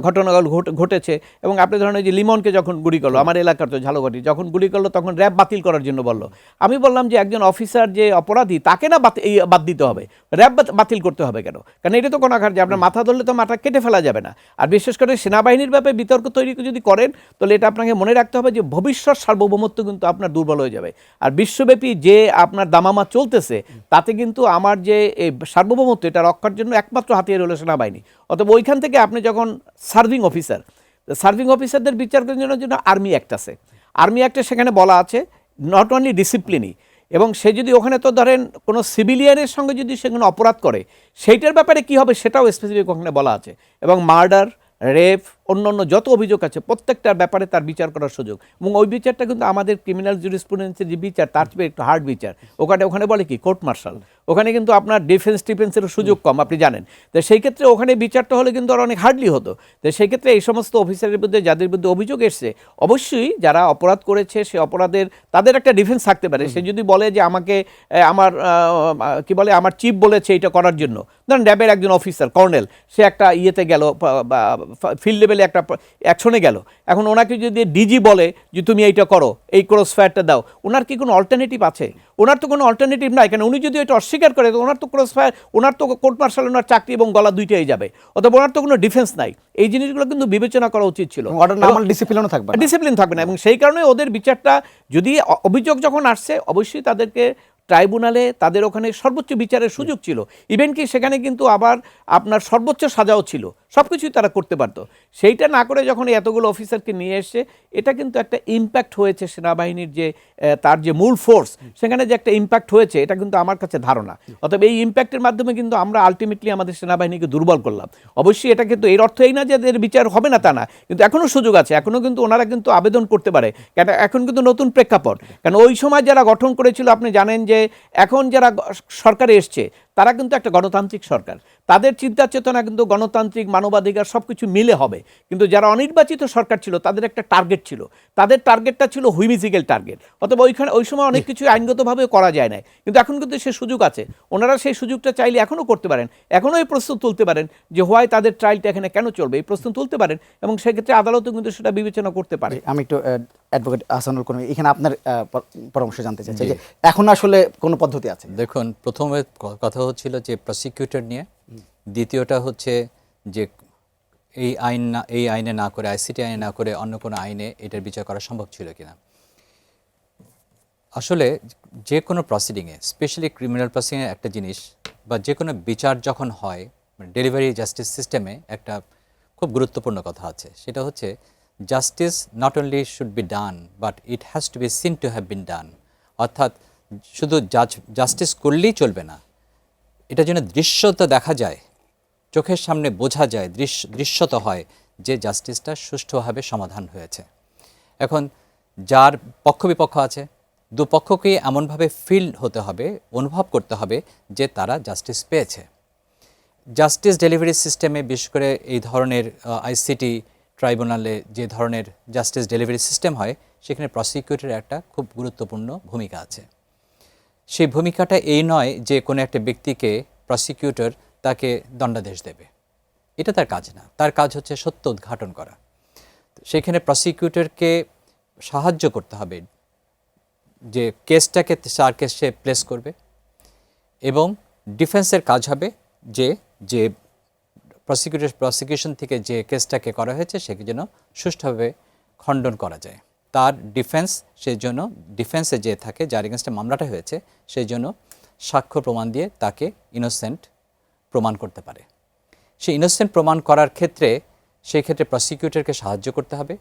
ঘটনাগুলো ঘটেছে। এবং আপনি ধরেন যে লিমনকে যখন গুলি করলো, আমার এলাকার তো ঝালকাঠি, যখন গুলি করলো তখন র্যাব বাতিল করার জন্য বললো। আমি বললাম যে একজন অফিসার যে অপরাধী তাকে না বাদ দিতে হবে, র্যাব বাতিল করতে হবে কেন? কারণ এটা তো কোনো আঘাত, যে আপনার মাথা ধরলে তো মাথা কেটে ফেলা যাবে না। আর বিশেষ করে সেনাবাহিনীর ব্যাপারে বিতর্ক তৈরি যদি করেন, তাহলে এটা আপনাকে মনে রাখতে হবে যে ভবিষ্যৎ সার্বভৌমত্ব কিন্তু আপনার দুর্বল হয়ে যাবে। আর বিশ্বব্যাপী যে আপনার দামামা চলতেছে, তাতে কিন্তু আমার যে এই সার্বভৌমত্ব, এটা রক্ষার জন্য একমাত্র হাতিয়ার হলো সেনাবাহিনী। অথবা ওইখান থেকে আপনি যখন সার্ভিং অফিসারদের বিচার করার জন্য আর্মি অ্যাক্ট আছে, আর্মি অ্যাক্টে সেখানে বলা আছে নট অনলি ডিসিপ্লিনই, এবং সে যদি ওখানে তো ধরেন কোনো সিভিলিয়ানের সঙ্গে যদি সে কোনো অপরাধ করে, সেইটার ব্যাপারে কি হবে সেটাও স্পেসিফিক ওখানে বলা আছে। এবং মার্ডার, রেপ, অন্যান্য যত অভিযোগ আছে প্রত্যেকটার ব্যাপারে তার বিচার করার সুযোগ, এবং ওই বিচারটা কিন্তু আমাদের ক্রিমিনাল জুরিসপ্রুডেন্সের যে বিচার, তার চেয়ে একটু হার্ড বিচার। ওখানে বলে কি কোর্ট মার্শাল, ওখানে কিন্তু আপনার ডিফেন্সের সুযোগ কম, আপনি জানেন। তো সেই ক্ষেত্রে ওখানে বিচারটা হলে কিন্তু আর অনেক হার্ডলি হতো। তো সেই ক্ষেত্রে এই সমস্ত অফিসারের বিরুদ্ধে, যাদের বিরুদ্ধে অভিযোগ এসছে, অবশ্যই যারা অপরাধ করেছে সে অপরাধের তাদের একটা ডিফেন্স থাকতে পারে। সে যদি বলে যে আমাকে আমার আমার চিফ বলেছে এটা করার জন্য, ধরেন র্যাবের একজন অফিসার কর্নেল, সে একটা ইয়েতে গেল, ফিল্ড লেভেলে একটা অ্যাকশনে গেল, এখন ওনাকে যদি ডিজি বলে যে তুমি এইটা করো, এই ক্রস ফায়ারটা দাও, ওনার কি কোনো অল্টারনেটিভ আছে? ওনার তো কোনো অল্টারনেটিভ নাই। কেন উনি যদি এটা অস্বীকার করে, তো ওনার তো ক্রস ফায়ার, ওনার তো কোর্ট মার্শাল, ওনার চাকরি এবং গলা দুইটাই যাবে, অথবা ওনার তো কোনো ডিফেন্স নাই। এই জিনিসগুলো কিন্তু বিবেচনা করা উচিত ছিল। ডিসিপ্লিন থাকবে না, এবং সেই কারণে ওদের বিচারটা, যদি অভিযোগ যখন আসছে, অবশ্যই তাদেরকে ট্রাইব্যুনালে তাদের ওখানে সর্বোচ্চ বিচারের সুযোগ ছিল। ইভেন কি সেখানে কিন্তু আবার আপনার সর্বোচ্চ সাজাও ছিল, সব কিছুই তারা করতে পারত। সেইটা না করে যখন এতগুলো অফিসারকে নিয়ে এসছে, এটা কিন্তু একটা ইম্প্যাক্ট হয়েছে সেনাবাহিনীর যে তার যে মূল ফোর্স, সেখানে যে একটা ইম্প্যাক্ট হয়েছে, এটা কিন্তু আমার কাছে ধারণা। অতএব এই ইম্প্যাক্টের মাধ্যমে কিন্তু আমরা আলটিমেটলি আমাদের সেনাবাহিনীকে দুর্বল করলাম। অবশ্যই এটা কিন্তু এর অর্থ এই না যে এদের বিচার হবে না, তা না, কিন্তু এখনও সুযোগ আছে, এখনও কিন্তু ওনারা কিন্তু আবেদন করতে পারে। কেন এখন কিন্তু নতুন প্রেক্ষাপট, কারণ ওই সময় যারা গঠন করেছিল, আপনি জানেন যে এখন যারা সরকারে এসছে তারা কিন্তু একটা গণতান্ত্রিক সরকার, তাদের চিন্তা চেতনা কিন্তু গণতান্ত্রিক, মানবাধিকার সব কিছু মিলে হবে। কিন্তু যারা অনির্বাচিত সরকার ছিল, তাদের একটা টার্গেট ছিল, তাদের টার্গেটটা ছিল হুইমিজিক্যাল টার্গেট। অথবা ওই সময় অনেক কিছু আইনগতভাবে করা যায় না, কিন্তু এখন কিন্তু সে সুযোগ আছে। ওনারা সেই সুযোগটা চাইলে এখনও করতে পারেন, এখনও এই প্রশ্ন তুলতে পারেন যে হোয়াই তাদের ট্রায়ালটা এখানে কেন চলবে, এই প্রশ্ন তুলতে পারেন, এবং সেক্ষেত্রে আদালতও কিন্তু সেটা বিবেচনা করতে পারে। আমি একটু অ্যাডভোকেট আহসানুল করিম এখানে আপনার পরামর্শ জানতে চাইছি যে এখন আসলে কোনো পদ্ধতি আছে? দেখুন, প্রথমে কথা হচ্ছিল যে প্রসিকিউটর নিয়ে, দ্বিতীয়টা হচ্ছে যে এই আইনে না করে, আইসিটি আইনে না করে অন্য কোনো আইনে এটার বিচার করা সম্ভব ছিল কিনা। আসলে যে কোনো প্রসিডিংয়ে, স্পেশালি ক্রিমিনাল প্রসিডিংয়ে একটা জিনিস, বা যে কোনো বিচার যখন হয়, ডেলিভারি জাস্টিস সিস্টেমে একটা খুব গুরুত্বপূর্ণ কথা আছে, সেটা হচ্ছে justice not only should be done, but it has to be seen to have been done. অর্থাৎ শুধু জাস্টিস করলেই চলবে না, এটা যেন দৃশ্যতা দেখা যায়, চোখের সামনে বোঝা যায়, দৃশ্যত হয় যে জাস্টিসটা সুষ্ঠুভাবে সমাধান হয়েছে। এখন যার পক্ষ বিপক্ষ আছে, দুপক্ষকেই এমনভাবে ফিল হতে হবে, অনুভব করতে হবে যে তারা জাস্টিস পেয়েছে। জাস্টিস ডেলিভারি সিস্টেমে, বিশেষ করে এই ধরনের আইসিটি ট্রাইব্যুনালে যে ধরনের জাস্টিস ডেলিভারি সিস্টেম হয়, সেখানে প্রসিকিউটরের একটা খুব গুরুত্বপূর্ণ ভূমিকা আছে। সেই ভূমিকাটা এই নয় যে কোনো একটা ব্যক্তিকে প্রসিকিউটর তাকে দণ্ডাদেশ দেবে, এটা তার কাজ না। তার কাজ হচ্ছে সত্য উদ্ঘাটন করা। সেখানে প্রসিকিউটরকে সাহায্য করতে হবে যে কেসটাকে তার কেস সে প্লেস করবে, এবং ডিফেন্সের কাজ হবে যে যে প্রসিকিউশন থেকে যে কেসটাকে করা হয়েছে সেকে যেন সুষ্ঠুভাবে খণ্ডন করা যায়। তার ডিফেন্স সেই জন্য ডিফেন্সে যে থাকে, যার এগেনস্টে মামলাটা হয়েছে, সেই জন্য সাক্ষ্য প্রমাণ দিয়ে তাকে ইনোসেন্ট প্রমাণ করতে পারে। সেই ইনোসেন্ট প্রমাণ করার ক্ষেত্রে সেই ক্ষেত্রে প্রসিকিউটরকে সাহায্য করতে হবে।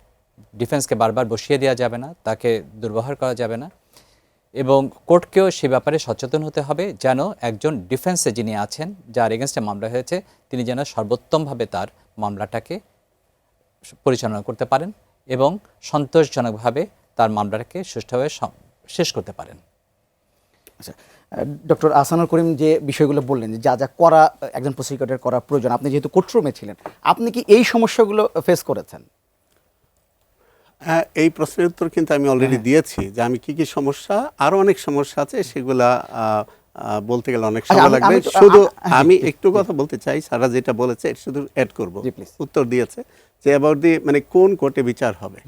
ডিফেন্সকে বারবার বসিয়ে দেওয়া যাবে না, তাকে দুর্ব্যবহার করা যাবে না, এবং কোর্টকেও সে ব্যাপারে সচেতন হতে হবে যেন একজন ডিফেন্সে যিনি আছেন, যার এগেনস্টে মামলা হয়েছে, তিনি যেন সর্বোত্তমভাবে তার মামলাটাকে পরিচালনা করতে পারেন এবং সন্তোষজনকভাবে তার মামলাটাকে সুষ্ঠুভাবে শেষ করতে পারেন। আচ্ছা, ডক্টর আহসানুল করিম যে বিষয়গুলো বললেন, যে যা যা করা একজন প্রসিকিউটর করা প্রয়োজন, আপনি যেহেতু কোর্টরুমে ছিলেন, আপনি কি এই সমস্যাগুলো ফেস করেছেন? হ্যাঁ, এই প্রশ্নের উত্তর কিন্তু আমি অলরেডি দিয়েছি যে আমি কি কি সমস্যা, আরো অনেক সমস্যা আছে, সেগুলা বলতে গেলে অনেক সময় আমি- লাগবে। আমি তো- শুধু হ্যাঁ, আমি জি, একটু কথা বলতে চাই, সারা যেটা বলেছে এটা শুধু অ্যাড করব। জি, please. উত্তর দিয়েছে যে অ্যাবাউট দি মানে কোন কোর্টে বিচার হবে,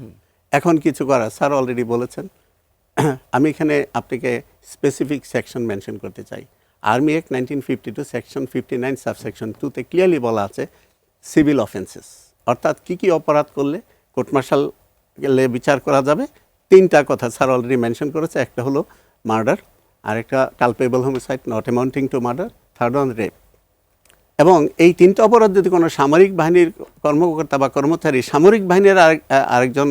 এখন কিছু করা স্যার অলরেডি বলেছেন। আমি এখানে আপনাকে স্পেসিফিক সেকশন মেনশন করতে চাই। আর্মি অ্যাক্ট 1952 সেকশন 59 সাবসেকশন 2-তে ক্লিয়ারলি বলা আছে সিভিল অফেন্সেস, অর্থাৎ কি কি অপরাধ করলে কোর্ট মার্শাল গেলে বিচার করা যাবে। তিনটা কথা স্যার অলরেডি মেনশন করেছে। একটা হলো মার্ডার, আরেকটা culpable homicide not amounting to murder, third one rape. এবং এই তিনটা অপরাধ যদি কোনো সামরিক বাহিনীর কর্মকর্তা বা কর্মচারী সামরিক বাহিনীর আরেকজন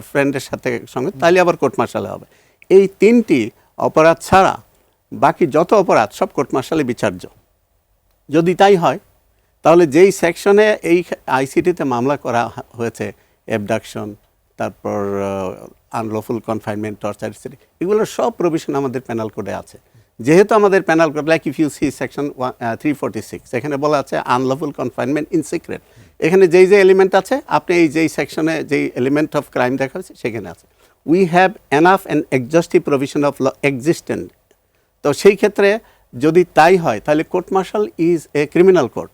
ফ্রেন্ডের সাথে সঙ্গে, তাহলে আবার কোর্ট মার্শালে হবে। এই তিনটি অপরাধ ছাড়া বাকি যত অপরাধ সব কোর্ট মার্শালে বিচার্য। যদি তাই হয় তাহলে যেই সেকশনে এই আইসিটিতে মামলা করা হয়েছে, অ্যাবডাকশন, তারপর আনলফুল কনফাইনমেন্ট, টর্চার, এগুলোর সব প্রভিশন আমাদের পেনাল কোডে আছে। যেহেতু আমাদের penal code, like if you see section 346, এখানে বলা আছে আনলফুল কনফাইনমেন্ট ইন সিক্রেট। এখানে যেই যে এলিমেন্ট আছে, আপনি এই যেই সেকশনে যেই এলিমেন্ট অফ ক্রাইম দেখা হয়েছে সেখানে আছে। We have enough and exhaustive provision of law existent. তো সেই ক্ষেত্রে যদি তাই হয় তাহলে court martial is a criminal court.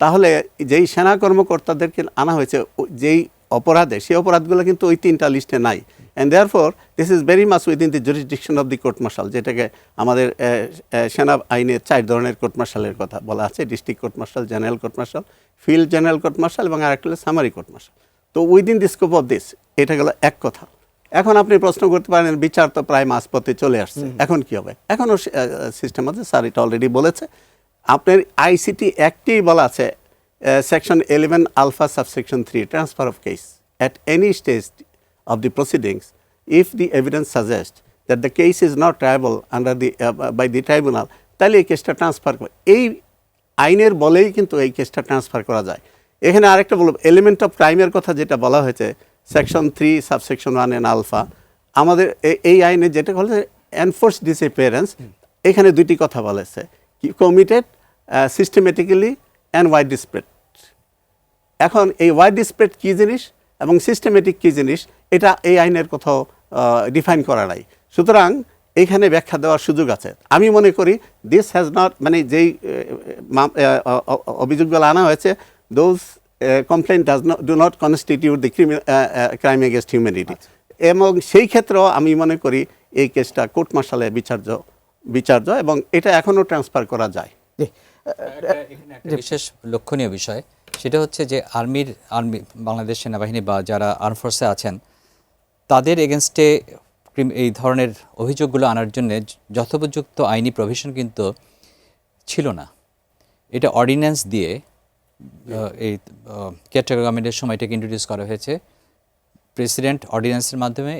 তাহলে যেই সেনা কর্মকর্তাদেরকে আনা হয়েছে যেই অপরাধে, সেই অপরাধগুলো কিন্তু ওই তিনটা লিস্টে নাই। And therefore this is very much within the jurisdiction of the court martial, যেটাকে আমাদের সেনা আইনের 4 ধরনের কোর্ট মার্শালের কথা বলা আছে: district court martial, general court martial, field general court martial, এবং আরেকটা হলো সামারি কোর্ট মার্শাল। তো within the scope of this, এটা গেল এক কথা। এখন আপনি প্রশ্ন করতে পারেন, বিচার তো প্রায় মাঝপথে চলে আসছে, এখন কি হবে? এখনও সিস্টেম আছে, স্যার এটা অলরেডি বলেছে। আপনার আইসিটি অ্যাক্টেই বলা আছে section 11 alpha subsection 3, transfer of case at any stage of the proceedings if the evidence suggests that the case is not triable under the by the tribunal, তাহলে এই কেসটা ট্রান্সফার করে। এই আইনের বলেই কিন্তু এই কেসটা ট্রান্সফার করা যায়। এখানে আরেকটা বলব, এলিমেন্ট অফ ক্রাইমের কথা যেটা বলা হয়েছে সেকশন 3 সাবসেকশন 1 এন আলফা, আমাদের এই আইনে যেটা বলা হয় এনফোর্স ডিসঅ্যাপিয়ারেন্স, এখানে দুইটি কথা বলেছে, committed systematically and wide spread. এখন এই ওয়াইড স্প্রেড কী জিনিস এবং সিস্টেমেটিক কী জিনিস, এটা এই আইনের কোথাও ডিফাইন করা নাই। সুতরাং এইখানে ব্যাখ্যা দেওয়ার সুযোগ আছে। আমি মনে করি দিস হ্যাজ নট, মানে যেই অভিযোগগুলো আনা হয়েছে, those complain do not constitute the crime against humanity. এবং সেই ক্ষেত্রেও আমি মনে করি এই কেসটা কোর্ট মার্শালে বিচার্য এবং এটা এখনও ট্রান্সফার করা যায়। একটা বিশেষ লক্ষণীয় বিষয় সেটা হচ্ছে যে আর্মি বাংলাদেশ সেনাবাহিনী বা যারা আর্ম ফোর্সে আছেন, তাদের এগেনস্টে এই ধরনের অভিযোগগুলো আনার জন্য যথোপযুক্ত আইনি প্রভিশন কিন্তু ছিল না। এটা অর্ডিন্যান্স দিয়ে এই কেয়ারটেকার গভর্নমেন্টের সময় এটাকে ইন্ট্রোডিউস করা হয়েছে। প্রেসিডেন্ট অর্ডিন্যান্সের মাধ্যমে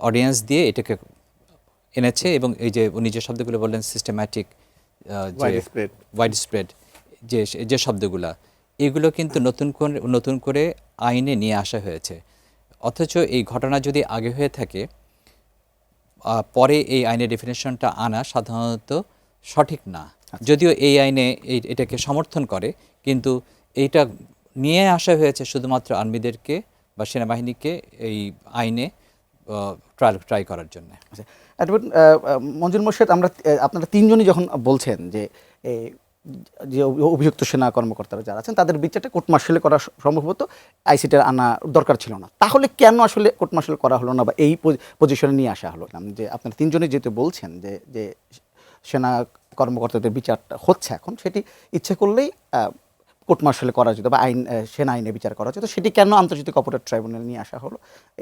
অর্ডিন্যান্স দিয়ে এটাকে এনেছে, এবং এই যে উনি যে শব্দগুলো বললেন সিস্টেম্যাটিক, ওয়াইড স্প্রেড, যে শব্দগুলা, এগুলো কিন্তু নতুন করে আইনে নিয়ে আসা হয়েছে। অথচ এই ঘটনা যদি আগে হয়ে থাকে, পরে এই আইনের ডেফিনেশনটা আনা সাধারণত সঠিক না। যদিও এই আইনে এটাকে সমর্থন করে, কিন্তু এইটা নিয়ে আসা হয়েছে শুধুমাত্র আর্মিদেরকে বা সেনাবাহিনীকে এই আইনে ট্রাই করার জন্য। অ্যাডভোকেট মঞ্জুর মোর্শেদ, আপনারা তিনজনই যখন বলছেন যে যে অভিযুক্ত সেনা কর্মকর্তারা যারা আছেন তাদের বিচারটা কোর্ট মার্শালে করা সম্ভবত আইসিটির আনা দরকার ছিল না। তাহলে কেন আসলে কোর্ট মার্শাল করা হলো না বা এই পজিশনে নিয়ে আসা হলো না? যে আপনারা তিনজনই যেহেতু বলছেন যে সেনা কর্মকর্তাদের বিচারটা হচ্ছে এখন, সেটি ইচ্ছে করলেই কোর্ট মার্শালে করা যেত বা সেনা আইনে বিচার করা যেত, সেটি কেন আন্তর্জাতিক অপরাধ ট্রাইব্যুনাল নিয়ে আসা হলো?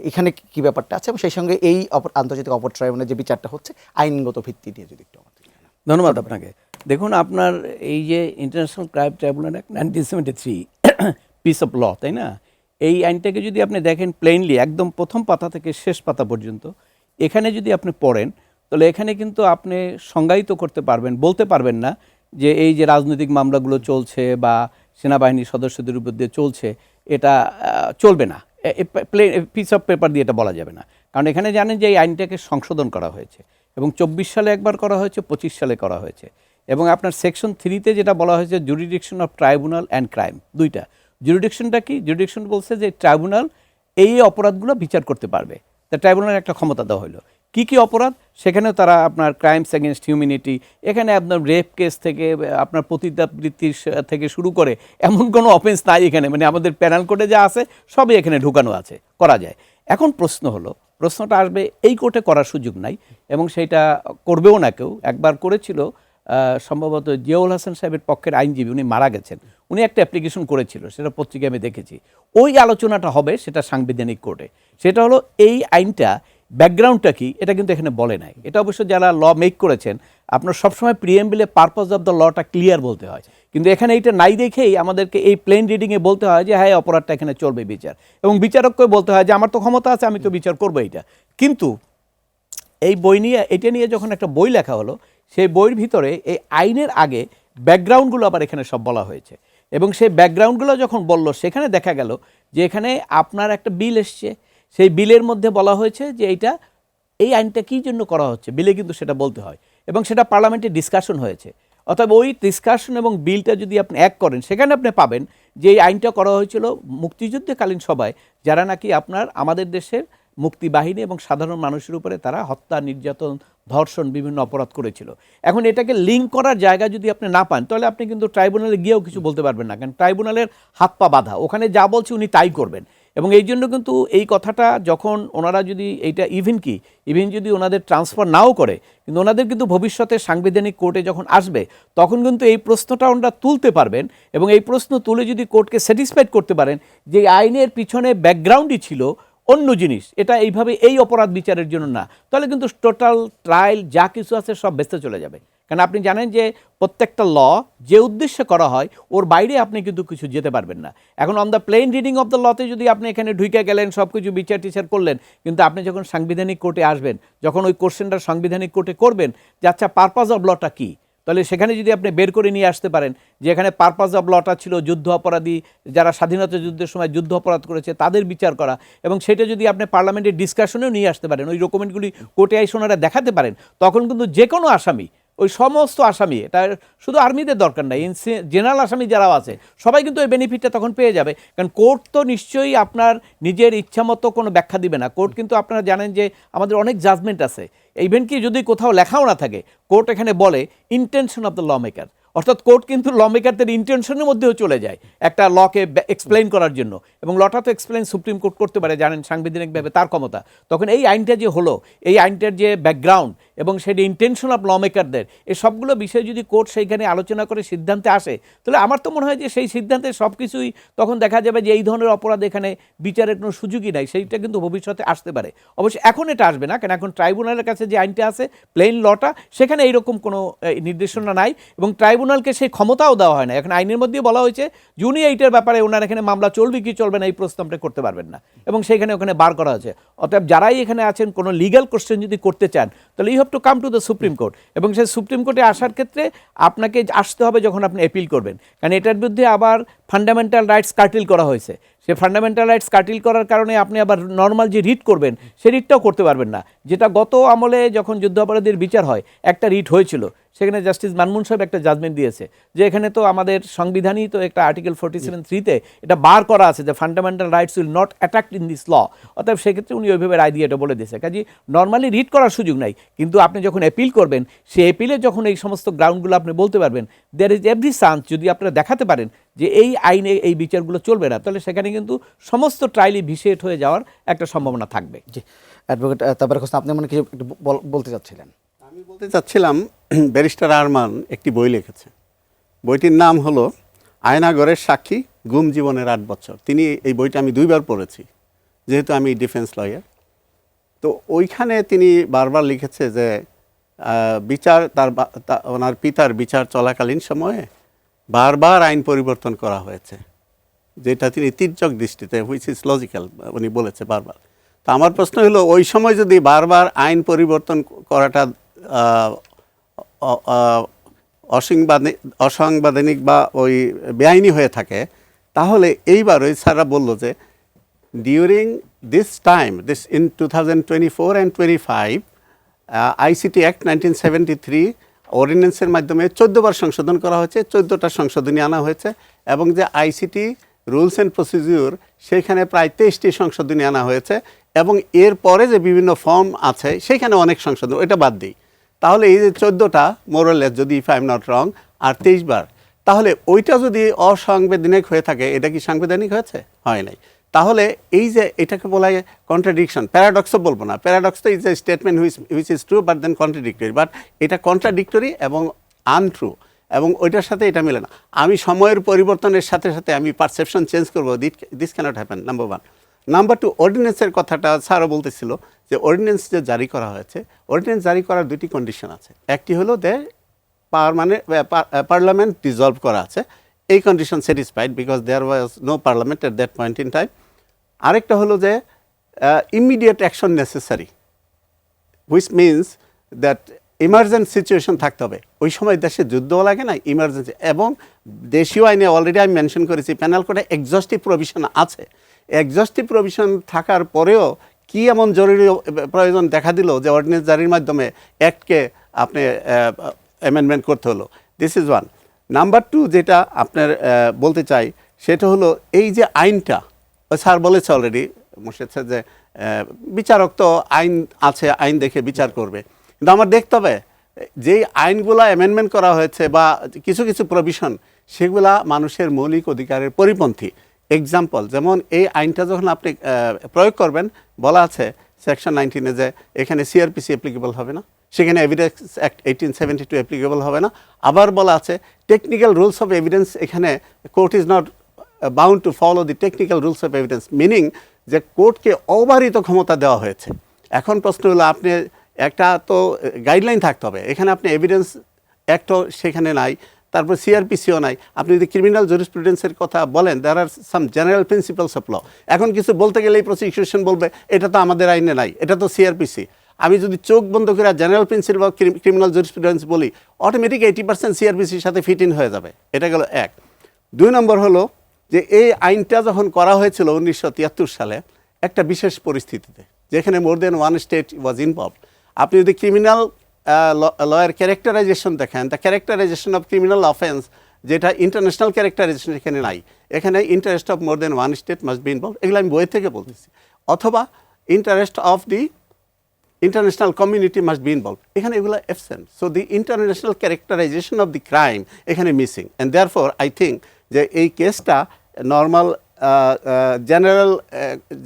এখানে কি ব্যাপারটা আছে এবং সেই সঙ্গে এই আন্তর্জাতিক অপরাধ ট্রাইব্যুনালের যে বিচারটা হচ্ছে আইনগত ভিত্তি দিয়ে যদি একটু আমাদের জানান। ধন্যবাদ আপনাকে। দেখুন, আপনার এই যে international crime tribunal act 1973 piece of law, তাই না, এই আইনটাকে যদি আপনি দেখেন প্লেনলি একদম প্রথম পাতা থেকে শেষ পাতা পর্যন্ত, এখানে যদি আপনি পড়েন তাহলে এখানে কিন্তু আপনি সংজ্ঞায়িত করতে পারবেন, বলতে পারবেন না যে এই যে রাজনৈতিক মামলাগুলো চলছে বা সেনাবাহিনীর সদস্যদের উপর দিয়ে চলছে এটা চলবে না, প্লেন পিস অফ পেপার দিয়ে এটা বলা যাবে না। কারণ এখানে জানেন যে এই আইনটাকে সংশোধন করা হয়েছে এবং 24 সালে একবার করা হয়েছে, 25 সালে করা হয়েছে। এবং আপনার সেকশন 3-তে যেটা বলা হয়েছে jurisdiction of tribunal and crime, দুইটা। জুরিডিকশনটা কি? জুরিডিকশন বলছে যে ট্রাইব্যুনাল এই অপরাধগুলো বিচার করতে পারবে, তা ট্রাইব্যুনালের একটা ক্ষমতা দেওয়া হলো। কি কি অপরাধ? সেখানেও তারা আপনার ক্রাইমস এগেনস্ট হিউম্যানিটি, এখানে আপনার রেপ কেস থেকে আপনার পতিতাবৃত্তির থেকে শুরু করে এমন কোনো অফেন্স নাই এখানে, মানে আমাদের প্যানাল কোডে যা আছে সবই এখানে ঢুকানো আছে, করা যায়। এখন প্রশ্নটা আসবে এই কোর্টে করার সুযোগ নাই এবং সেইটা করবেও না কেউ। একবার করেছিল সম্ভবত জিয়াউল হাসান সাহেবের পক্ষের আইনজীবী, উনি মারা গেছেন, উনি একটা অ্যাপ্লিকেশন করেছিল, সেটা পত্রিকায় আমি দেখেছি। ওই আলোচনাটা হবে সেটা সাংবিধানিক কোর্টে। সেটা হলো এই আইনটা ব্যাকগ্রাউন্ডটা কি, এটা কিন্তু এখানে বলে নাই। এটা অবশ্য যারা ল মেক করেছেন আপনার সবসময় প্রিএমবিলে পারপাস অফ দ্য লটা ক্লিয়ার বলতে হয়, কিন্তু এখানে এইটা নাই দেখেই আমাদেরকে এই প্লেন রিডিংয়ে বলতে হয় যে হ্যাঁ অপরাধটা এখানে চলবে বিচার, এবং বিচারককে বলতে হয় যে আমার তো ক্ষমতা আছে, আমি তো বিচার করবো এইটা। কিন্তু এই বই নিয়ে, এটা নিয়ে যখন একটা বই লেখা হলো, সেই বইয়ের ভিতরে এই আইনের আগে ব্যাকগ্রাউন্ডগুলো আবার এখানে সব বলা হয়েছে, এবং সেই ব্যাকগ্রাউন্ডগুলো যখন বলল সেখানে দেখা গেল যে এখানে আপনার একটা বিল এসছে, সেই বিলের মধ্যে বলা হয়েছে যে এই আইনটা কী জন্য করা হচ্ছে, বিলে কিন্তু সেটা বলতে হয়, এবং সেটা পার্লামেন্টে ডিসকাশন হয়েছে। অর্থাৎ ওই ডিসকাশন এবং বিলটা যদি আপনি এক করেন, সেখানে আপনি পাবেন যে এই আইনটা করা হয়েছিল মুক্তিযুদ্ধকালীন সভায়, যারা নাকি আপনার আমাদের দেশের মুক্তিবাহিনী এবং সাধারণ মানুষের উপরে তারা হত্যা, নির্যাতন, ধর্ষণ, বিভিন্ন অপরাধ করেছিল। এখন এটাকে লিঙ্ক করার জায়গা যদি আপনি না পান, তাহলে আপনি কিন্তু ট্রাইব্যুনালে গিয়েও কিছু বলতে পারবেন না, কারণ ট্রাইব্যুনালের হাত পা বাঁধা, ওখানে যা বলছে উনি তাই করবেন। এবং এই জন্য কিন্তু এই কথাটা যখন ওনারা যদি এইটা ইভেন যদি ওনাদের ট্রান্সফার নাও করে, কিন্তু ওনাদের কিন্তু ভবিষ্যতে সাংবিধানিক কোর্টে যখন আসবে তখন কিন্তু এই প্রশ্নটা ওনারা তুলতে পারবেন, এবং এই প্রশ্ন তুলে যদি কোর্টকে স্যাটিসফাইড করতে পারেন যে আইনের পিছনে ব্যাকগ্রাউন্ডই ছিল অন্য জিনিস, এটা এইভাবে এই অপরাধ বিচারের জন্য না, তাহলে কিন্তু টোটাল ট্রায়াল যা কিছু আছে সব বেঁচতে চলে যাবে। কারণ আপনি জানেন যে প্রত্যেকটা ল যে উদ্দেশ্যে করা হয় ওর বাইরে আপনি কিন্তু কিছু যেতে পারবেন না। এখন on the plain reading of the লতে যদি আপনি এখানে ঢুকে গেলেন, সব কিছু বিচার টিচার করলেন, কিন্তু আপনি যখন সাংবিধানিক কোর্টে আসবেন, যখন ওই কোশ্চেনটা সাংবিধানিক কোর্টে করবেন যে আচ্ছা পারপাস অফ লটা কী, তাহলে সেখানে যদি আপনি বের করে নিয়ে আসতে পারেন যে এখানে পারপাস অফ লটা ছিল যুদ্ধ অপরাধী, যারা স্বাধীনতা যুদ্ধের সময় যুদ্ধ অপরাধ করেছে তাদের বিচার করা, এবং সেটা যদি আপনি পার্লামেন্টের ডিসকাশনেও নিয়ে আসতে পারেন, ওই ডকুমেন্টগুলি কোর্টে আইসে ওনারা দেখাতে পারেন, তখন কিন্তু যে কোনো আসামি, ওই সমস্ত আসামি, এটা শুধু আর্মিদের দরকার নাই, জেনারেল আসামি যারাও আছে সবাই কিন্তু ওই বেনিফিটটা তখন পেয়ে যাবে। কারণ কোর্ট তো নিশ্চয়ই আপনার নিজের ইচ্ছামতো কোনো ব্যাখ্যা দিবে না। কোর্ট কিন্তু আপনারা জানেন যে আমাদের অনেক জাজমেন্ট আছে, ইভেন কি যদি কোথাও লেখাও না থাকে, কোর্ট এখানে বলে intention of the law maker, অর্থাৎ কোর্ট কিন্তু ল মেকারদের ইন্টেনশনের মধ্যেও চলে যায় একটা লকে এক্সপ্লেইন করার জন্য, এবং লটা তো এক্সপ্লেইন সুপ্রিম কোর্ট করতে পারে, জানেন সাংবিধানিকভাবে তার ক্ষমতা। তখন এই আইনটা যে হলো, এই আইনটার যে ব্যাকগ্রাউন্ড এবং সেটা ইন্টেনশন অফ ল মেকারদের, এই সবগুলো বিষয় যদি কোর্ট সেইখানে আলোচনা করে সিদ্ধান্তে আসে, তাহলে আমার তো মনে হয় যে সেই সিদ্ধান্তে সব কিছুই তখন দেখা যাবে যে এই ধরনের অপরাধ এখানে বিচারের কোনো সুযোগই নাই, সেইটা কিন্তু ভবিষ্যতে আসতে পারে। অবশ্যই এখন এটা আসবে না, কারণ এখন ট্রাইব্যুনালের কাছে যে আইনটা আছে প্লেন লটা, সেখানে এইরকম কোনো নির্দেশনা নাই, এবং ট্রাইব্যুনালকে সেই ক্ষমতাও দেওয়া হয় না। এখন আইনের মধ্যে বলা হয়েছে যে উনি এইটার ব্যাপারে ওনার এখানে মামলা চলবে কি চলবে না এই প্রশ্ন আপনি করতে পারবেন না, এবং সেইখানে ওখানে বার করা হয়েছে। অতএব যারাই এখানে আছেন কোনো লিগ্যাল কোশ্চেন যদি করতে চান, তাহলে you have to come to the supreme court, এবং সেই সুপ্রিম কোর্টে আসার ক্ষেত্রে আপনাকে আসতে হবে যখন আপনি অ্যাপিল করবেন, কারণ এটার বিরুদ্ধে আবার ফান্ডামেন্টাল রাইটস কার্টিল করা হয়েছে। সে ফান্ডামেন্টাল রাইটস কার্টিল করার কারণে আপনি আবার নর্মাল যে রিট করবেন সে রিটটাও করতে পারবেন না, যেটা গত আমলে যখন যুদ্ধাপরাধীর বিচার হয় একটা রিট হয়েছিল, সেখানে জাস্টিস মানমুন সাহেব একটা জাজমেন্ট দিয়েছে যে এখানে তো আমাদের সংবিধানই তো একটা আর্টিকেল 47(3)তে এটা বার করা আছে যে fundamental rights will not attacked in this law. অতএব সেক্ষেত্রে উনি ওইভাবে রায় দিয়ে এটা বলে দিয়েছে। কাজে নর্মালি রিট করার সুযোগ নাই, কিন্তু আপনি যখন অ্যাপিল করবেন সেই অ্যাপিলে যখন এই সমস্ত গ্রাউন্ডগুলো আপনি বলতে পারবেন, দেয়ার ইজ এভরি চান্স যদি আপনারা দেখাতে পারেন যে এই আইনে এই বিচারগুলো চলবে না, তাহলে সেখানে কিন্তু সমস্ত ট্রায়ালই ভিসিয়েট হয়ে যাওয়ার একটা সম্ভাবনা থাকবে। জি, অ্যাডভোকেট তাবারক হোসেন, আপনি মানে কিছু একটু বলতে চাচ্ছিলেন? আমি বলতে চাচ্ছিলাম ব্যারিস্টার আরমান একটি বই লিখেছে, বইটির নাম হলো আয়নাঘরের সাক্ষী, গুম জীবনের 8 বছর। তিনি এই বইটা আমি 2বার পড়েছি, যেহেতু আমি ডিফেন্স লয়ার। তো ওইখানে তিনি বারবার লিখেছে যে বিচার ওনার পিতার বিচার চলাকালীন সময়ে বারবার আইন পরিবর্তন করা হয়েছে, যেটা তিনি তির্যক দৃষ্টিতে, হুইচ ইজ লজিক্যাল, উনি বলেছে বারবার। তো আমার প্রশ্ন হলো, ওই সময় যদি বারবার আইন পরিবর্তন করাটা অসাংবিধানিক বা ওই বেআইনি হয়ে থাকে, তাহলে এইবার ওই স্যাররা বলল যে during this time, this in 2024 and 25 ICT act 1973 অর্ডিন্যান্সের মাধ্যমে 14বার সংশোধন করা হয়েছে, 14টা সংশোধনী আনা হয়েছে, এবং যে আইসিটি রুলস অ্যান্ড প্রসিডিউর সেখানে প্রায় 23টি সংশোধনী আনা হয়েছে, এবং এর পরে যে বিভিন্ন ফর্ম আছে সেখানে অনেক সংশোধন, এটা বাদ দিই। তাহলে এই যে 14টা মোরালেস, যদি if I am not wrong, আর 23বার, তাহলে ওইটা যদি অসাংবিধানিক হয়ে থাকে, এটা কি সাংবিধানিক হয়েছে? হয় নাই। তাহলে এই যে এটাকে বলা হয় কন্ট্রাডিকশন, প্যারাডক্সও বলবো না, প্যারাডক্স তো is a statement which is true but then contradictory, but এটা কন্ট্রাডিক্টরি এবং আনট্রু, এবং ওইটার সাথে এটা মিলে না। আমি সময়ের পরিবর্তনের সাথে সাথে আমি পারসেপশন চেঞ্জ করবো, this can't happen, number 1। Number 2, অর্ডিন্যান্সের কথাটা স্যারও বলতেছিল যে অর্ডিন্যান্স যে জারি করা হয়েছে, অর্ডিন্যান্স জারি করার 2টি কন্ডিশন আছে। একটি হলো পার্লামেন্ট ডিসলভ করা আছে, এই condition satisfied because there was no parliament at that point in time. আরেকটা হলো যে immediate action necessary, which means that emergency situation থাকতে হবে। ওই সময় দেশে যুদ্ধও লাগে না, ইমার্জেন্সি, এবং দেশীয় আইনে অলরেডি আমি মেনশন করেছি প্যানেল কোডে এক্সস্টিভ প্রভিশন আছে। এক্সস্টিভ প্রভিশন থাকার পরেও কি এমন জরুরি প্রয়োজন দেখা দিল যে অর্ডিন্যান্স জারির মাধ্যমে অ্যাক্টকে আপনি অ্যামেন্ডমেন্ট করতে হলো? This is one. নাম্বার 2 যেটা আপনার বলতে চাই সেটা হলো এই যে আইনটা, স্যার বলেছে অলরেডি, মোর্শেদ স্যার, যে বিচারক তো আইন আছে, আইন দেখে বিচার করবে, কিন্তু আমার দেখতে হবে যেই আইনগুলা অ্যামেন্ডমেন্ট করা হয়েছে বা কিছু কিছু প্রভিশন, সেগুলা মানুষের মৌলিক অধিকারের পরিপন্থী। এক্সাম্পল, যেমন এই আইনটা যখন আপনি প্রয়োগ করবেন, বলা আছে সেকশন 19-এ যে এখানে সিআরপিসি অ্যাপ্লিকেবল হবে না, সেখানে এভিডেন্স অ্যাক্ট 1872 অ্যাপ্লিকেবল হবে না। আবার বলা আছে টেকনিক্যাল রুলস অফ এভিডেন্স, এখানে court is not bound to follow the technical rules of evidence, meaning যে কোর্টকে অবারিত ক্ষমতা দেওয়া হয়েছে। এখন প্রশ্ন হলো, আপনি একটা তো গাইডলাইন থাকতে হবে, এখানে আপনি এভিডেন্স অ্যাক্টও সেখানে নাই, তারপর সিআরপিসিও নাই। আপনি যদি ক্রিমিনাল জুরিসপ্রুডেন্সের কথা বলেন, দেয়ার আর সাম জেনারেল প্রিন্সিপালস অফ ল। এখন কিছু বলতে গেলেই প্রসিকিউশন বলবে এটা তো আমাদের আইনে নাই, এটা তো সিআরপিসি। আমি যদি চোখ বন্ধ করে general principal of criminal jurisprudence বলি, অটোমেটিক 80% সিআরপিসির সাথে ফিট ইন হয়ে যাবে। এটা গেল 1। 2 নম্বর হলো যে এই আইনটা যখন করা হয়েছিল 1973 সালে একটা বিশেষ পরিস্থিতিতে, যেখানে more than one state was involve. আপনি যদি ক্রিমিনাল লয়ের ক্যারেক্টারাইজেশন দেখেন, the characterisation of criminal offence, যেটা ইন্টারন্যাশনাল ক্যারেক্টারাইজেশন এখানে নাই, এখানে interest of more than one state must be involve, এগুলো আমি বই থেকে বলতেছি, অথবা interest of the international community must be involve, এখানে এগুলো absent. So the international characterisation of the crime এখানে missing, and therefore I think যে এই কেসটা নর্মাল জেনারেল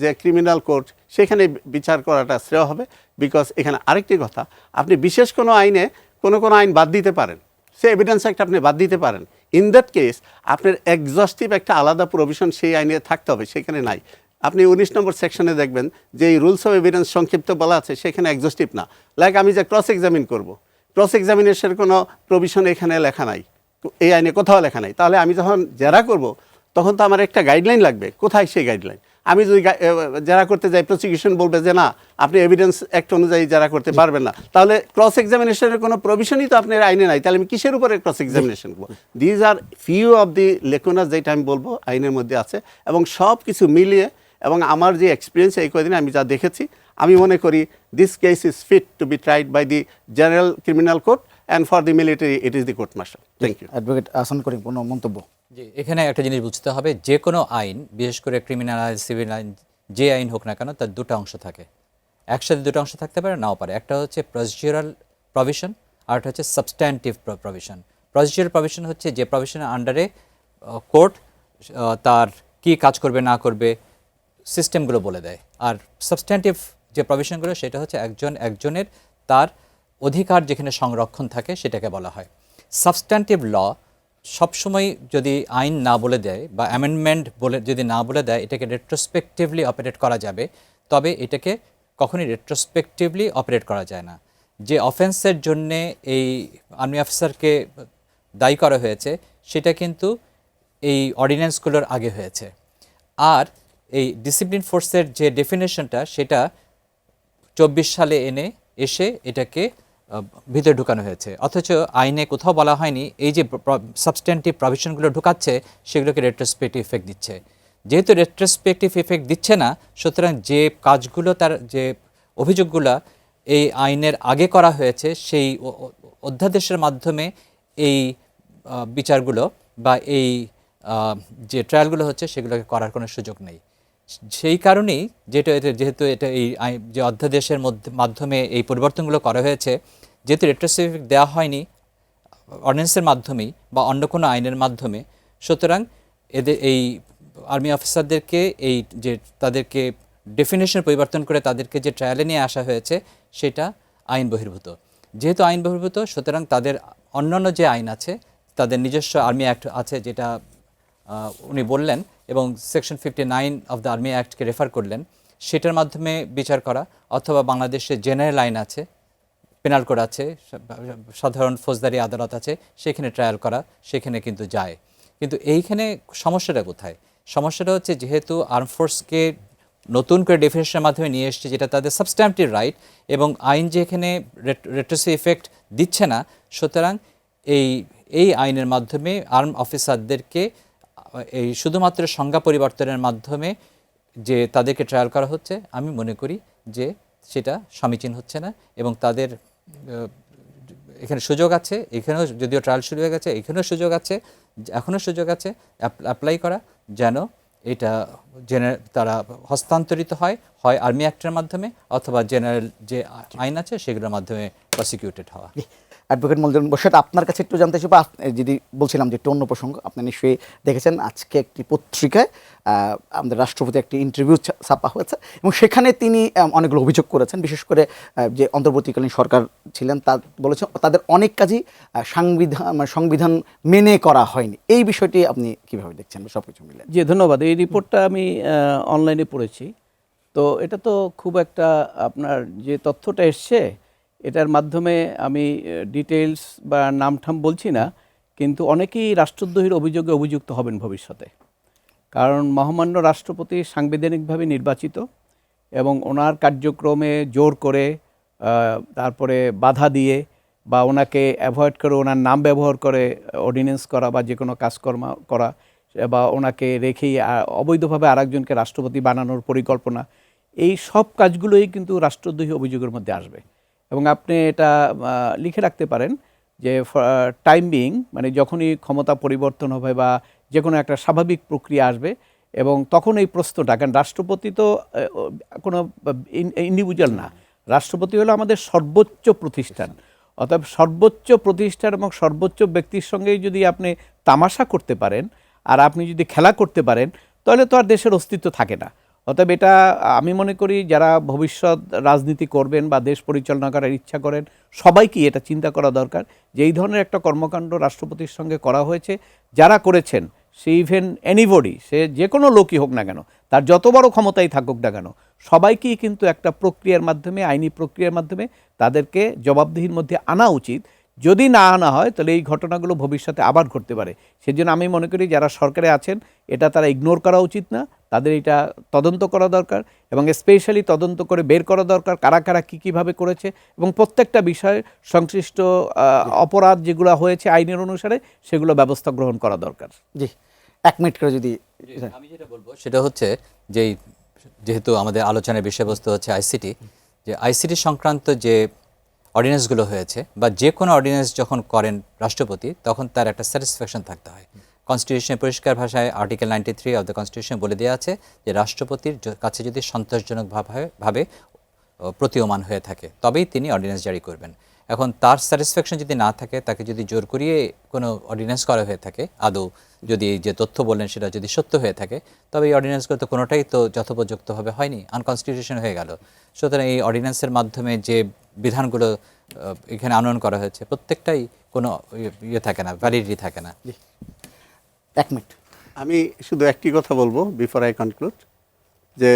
যে ক্রিমিনাল কোর্ট সেখানে বিচার করাটা শ্রেয় হবে। বিকজ এখানে আরেকটি কথা, আপনি বিশেষ কোনো আইনে কোনো আইন বাদ দিতে পারেন, সে এভিডেন্স একটা আপনি বাদ দিতে পারেন। ইন দ্যাট কেস আপনার এক্সস্টিভ একটা আলাদা প্রভিশন সেই আইনে থাকতে হবে, সেখানে নাই। আপনি 19 নম্বর সেকশনে দেখবেন যে এই রুলস অফ এভিডেন্স সংক্ষিপ্ত বলা আছে, সেখানে এক্সস্টিভ না। লাইক আমি যে ক্রস এক্সামিন করব, ক্রস এক্সামিনেশনের কোনো প্রভিশন এখানে লেখা নাই, এই আইনে কোথাও লেখা নাই। তাহলে আমি যখন জেরা করব তখন তো আমার একটা গাইডলাইন লাগবে, কোথায় সেই গাইডলাইন? আমি যদি জেরা করতে যাই, প্রসিকিউশন বলবে যে না, আপনি এভিডেন্স অ্যাক্ট অনুযায়ী জেরা করতে পারবেন না, তাহলে ক্রস এক্সামিনেশনের কোনো প্রভিশনই তো আপনার আইনে নাই, তাহলে আমি কিসের উপরে ক্রস এক্সামিনেশন করবো? These are few of the lacunas, যেটা আমি বলবো আইনের মধ্যে আছে, এবং সব কিছু মিলিয়ে এবং আমার যে এক্সপিরিয়েন্স এই কদিনে আমি যা দেখেছি, আমি মনে করি this case is fit to be tried by the general criminal court, and for the military it is the court martial. Thank you. Advocate Ahsan Karim, কোনো মন্তব্য? জি, এখানে একটা জিনিস বুঝতে হবে, যে কোনো আইন, বিশেষ করে ক্রিমিনাল আইন, সিভিল আইন, যে আইন হোক না কেন, তার দুটো অংশ থাকে। একসাথে দুটো অংশ থাকতে পারে, নাও পারে। একটা হচ্ছে প্রসিডিউরাল প্রভিশন, আর একটা হচ্ছে সাবস্ট্যান্টিভ প্রভিশন। প্রসিডিউরাল প্রভিশন হচ্ছে যে প্রভিশনের আন্ডারে কোর্ট তার কি কাজ করবে না করবে সিস্টেমগুলো বলে দেয়। আর সাবস্ট্যান্টিভ যে প্রভিশনগুলো, সেটা হচ্ছে একজনের তার অধিকার যেখানে সংরক্ষণ থাকে সেটাকে বলা হয়। সাবস্ট্যান্টিভ ল সবসময় যদি আইন না বলে দেয় বা অ্যামেন্ডমেন্ট বলে যদি না বলে দেয় এটাকে রেট্রোস্পেক্টিভলি অপারেট করা যাবে, তবে এটাকে কখনই রেট্রোস্পেক্টিভলি অপারেট করা যায় না। যে অফেন্সের জন্যে এই আর্মি অফিসারকে দায়ী করা হয়েছে সেটা কিন্তু এই অর্ডিন্যান্সগুলোর আগে হয়েছে। আর এই ডিসিপ্লিন ফোর্সের যে ডেফিনেশনটা, সেটা 24 সালে এসে এটাকে ভিতরে ঢুকানো হয়েছে। অথচ আইনে কোথাও বলা হয়নি এই যে সাবস্ট্যান্টিভ প্রভিশনগুলো ঢুকাচ্ছে সেগুলোকে রেট্রোস্পেক্টিভ ইফেক্ট দিচ্ছে। যেহেতু রেট্রোস্পেক্টিভ ইফেক্ট দিচ্ছে না, সুতরাং যে কাজগুলো, তার যে অভিযোগগুলো এই আইনের আগে করা হয়েছে, সেই অধ্যাদেশের মাধ্যমে এই বিচারগুলো বা এই যে ট্রায়ালগুলো হচ্ছে সেগুলোকে করার কোনো সুযোগ নেই। সেই কারণেই যেহেতু এটা এই যে অধ্যাদেশের মাধ্যমে এই পরিবর্তনগুলো করা হয়েছে, যেহেতু রেট্রোস্পেক্টিভ দেওয়া হয়নি অর্ডিন্যান্সের মাধ্যমেই বা অন্য কোনো আইনের মাধ্যমে, সুতরাং এদের এই আর্মি অফিসারদেরকে এই যে তাদেরকে ডেফিনেশন পরিবর্তন করে তাদেরকে যে ট্রায়ালে নিয়ে আসা হয়েছে সেটা আইন বহির্ভূত। যেহেতু আইন বহির্ভূত, সুতরাং তাদের অন্যান্য যে আইন আছে, তাদের নিজস্ব আর্মি অ্যাক্ট আছে, যেটা উনি বললেন, এবং সেকশন 59 অফ দ্য আর্মি অ্যাক্টকে রেফার করলেন, সেটার মাধ্যমে বিচার করা, অথবা বাংলাদেশে জেনারেল আইন আছে, পেনাল কোড আছে, সাধারণ ফৌজদারি আদালত আছে, সেখানে ট্রায়াল করা, সেখানে কিন্তু যায়। কিন্তু এইখানে সমস্যাটা কোথায়? সমস্যাটা হচ্ছে, যেহেতু আর্ম ফোর্সকে নতুন করে ডেফিনেশনের মাধ্যমে নিয়ে এসছে, যেটা তাদের সাবস্ট্যান্টিভ রাইট, এবং আইন যেখানে রেট্রোসিভ ইফেক্ট দিচ্ছে না, সুতরাং এই আইনের মাধ্যমে আর্ম অফিসারদেরকে এই শুধুমাত্র সংজ্ঞা পরিবর্তনের মাধ্যমে যে তাদেরকে ট্রায়াল করা হচ্ছে, আমি মনে করি যে সেটা সমীচীন হচ্ছে না। এবং তাদের এখানে সুযোগ আছে, এখানেও যদিও ট্রায়াল শুরু হয়ে গেছে, এখানেও সুযোগ আছে, এখনও সুযোগ আছে অ্যাপ্লাই করা, যেন এটা তারা হস্তান্তরিত হয় আর্মি অ্যাক্টের মাধ্যমে, অথবা জেনারেল যে আইন আছে সেগুলোর মাধ্যমে প্রসিকিউটেড হওয়া। অ্যাডভোকেট মলজন বসেট, আপনার কাছে একটু জানতে চাইব, যদি বলছিলাম যে একটু অন্য প্রসঙ্গ, আপনি নিশ্চয়ই দেখেছেন আজকে একটি পত্রিকায় আমাদের রাষ্ট্রপতি একটি ইন্টারভিউ ছাপা হয়েছে, এবং সেখানে তিনি অনেকগুলো অভিযোগ করেছেন, বিশেষ করে যে অন্তর্বর্তীকালীন সরকার ছিলেন তা বলেছেন তাদের অনেক কাজই সংবিধান মেনে করা হয়নি। এই বিষয়টি আপনি কিভাবে দেখছেন সব কিছু মিলে? জি, ধন্যবাদ। এই রিপোর্টটা আমি অনলাইনে পড়েছি। তো এটা তো খুব একটা, আপনার যে তথ্যটা এসছে এটার মাধ্যমে আমি ডিটেইলস বা নামঠাম বলছি না, কিন্তু অনেকেই রাষ্ট্রদ্রোহীর অভিযোগে অভিযুক্ত হবেন ভবিষ্যতে। কারণ মহামান্য রাষ্ট্রপতি সাংবিধানিকভাবে নির্বাচিত, এবং ওনার কার্যক্রমে জোর করে, তারপরে বাধা দিয়ে বা ওনাকে অ্যাভয়েড করে, ওনার নাম ব্যবহার করে অর্ডিন্যান্স করা বা যে কোনো কাজকর্ম করা, বা ওনাকে রেখেই অবৈধভাবে আরেকজনকে রাষ্ট্রপতি বানানোর পরিকল্পনা, এই সব কাজগুলোই কিন্তু রাষ্ট্রদ্রোহী অভিযোগের মধ্যে আসবে। এবং আপনি এটা লিখে রাখতে পারেন যে টাইম বিং, মানে যখনই ক্ষমতা পরিবর্তন হবে বা যে কোনো একটা স্বাভাবিক প্রক্রিয়া আসবে, এবং তখন এই প্রশ্নটা, কারণ রাষ্ট্রপতি তো কোনো ইন্ডিভিজুয়াল না, রাষ্ট্রপতি হলো আমাদের সর্বোচ্চ প্রতিষ্ঠান। অতএব সর্বোচ্চ প্রতিষ্ঠান এবং সর্বোচ্চ ব্যক্তির সঙ্গেই যদি আপনি তামাশা করতে পারেন আর আপনি যদি খেলা করতে পারেন, তাহলে তো আর দেশের অস্তিত্ব থাকে না। অতএব এটা আমি মনে করি যারা ভবিষ্যৎ রাজনীতি করবেন বা দেশ পরিচালনা করার ইচ্ছা করেন, সবাইকেই এটা চিন্তা করা দরকার যে এই ধরনের একটা কর্মকাণ্ড রাষ্ট্রপতির সঙ্গে করা হয়েছে, যারা করেছেন সে ইভেন এনিবডি, সে যে কোনো লোকই হোক না কেন, তার যত বড় ক্ষমতাই থাকুক না কেন, সবাইকেই কিন্তু একটা প্রক্রিয়ার মাধ্যমে, আইনি প্রক্রিয়ার মাধ্যমে তাদেরকে জবাবদিহির মধ্যে আনা উচিত। যদি না আনা হয় তাহলে এই ঘটনাগুলো ভবিষ্যতে আবার ঘটতে পারে। সেজন্য আমি মনে করি যারা সরকারে আছেন এটা তারা ইগনোর করা উচিত না, তাদের এটা তদন্ত করা দরকার এবং স্পেশালি তদন্ত করে বের করা দরকার কারা কারা কী কীভাবে করেছে এবং প্রত্যেকটা বিষয়ে সংশ্লিষ্ট অপরাধ যেগুলো হয়েছে আইনের অনুসারে সেগুলো ব্যবস্থা গ্রহণ করা দরকার। জি, 1 মিনিট করে যদি আমি যেটা বলবো সেটা হচ্ছে যে যেহেতু আমাদের আলোচনার বিষয়বস্তু হচ্ছে আইসিটি, যে আইসিটি সংক্রান্ত যে অর্ডিন্যান্সগুলো হয়েছে বা যে কোনো অর্ডিন্যান্স যখন করেন রাষ্ট্রপতি তখন তার একটা স্যাটিসফ্যাকশন থাকতে হয়। কনস্টিটিউশনে পরিষ্কার ভাষায় আর্টিকেল 93 অফ দ্য কনস্টিটিউশন বলে দেওয়া আছে যে রাষ্ট্রপতির কাছে যদি সন্তোষজনকভাবে প্রতীয়মান হয়ে থাকে তবেই তিনি অর্ডিন্যান্স জারি করবেন। এখন তার স্যাটিসফ্যাকশন যদি না থাকে, তাকে যদি জোর করিয়ে কোনো অর্ডিন্যান্স করা হয়ে থাকে, আদৌ যদি যে তথ্য বললেন সেটা যদি সত্য হয়ে থাকে, তবে এই অর্ডিন্যান্সগুলো তো কোনোটাই তো যথোপযুক্তভাবে হয়নি, আনকনস্টিটিউশন হয়ে গেল। সুতরাং এই অর্ডিন্যান্সের মাধ্যমে যে বিধানগুলো এখানে আনয়ন করা হয়েছে প্রত্যেকটাই কোনো ইয়ে থাকে না, ভ্যালিডিটি থাকে না। 1 মিনিট। আমি শুধু একটি কথা বলবো বিফোর আই কনক্লুড, যে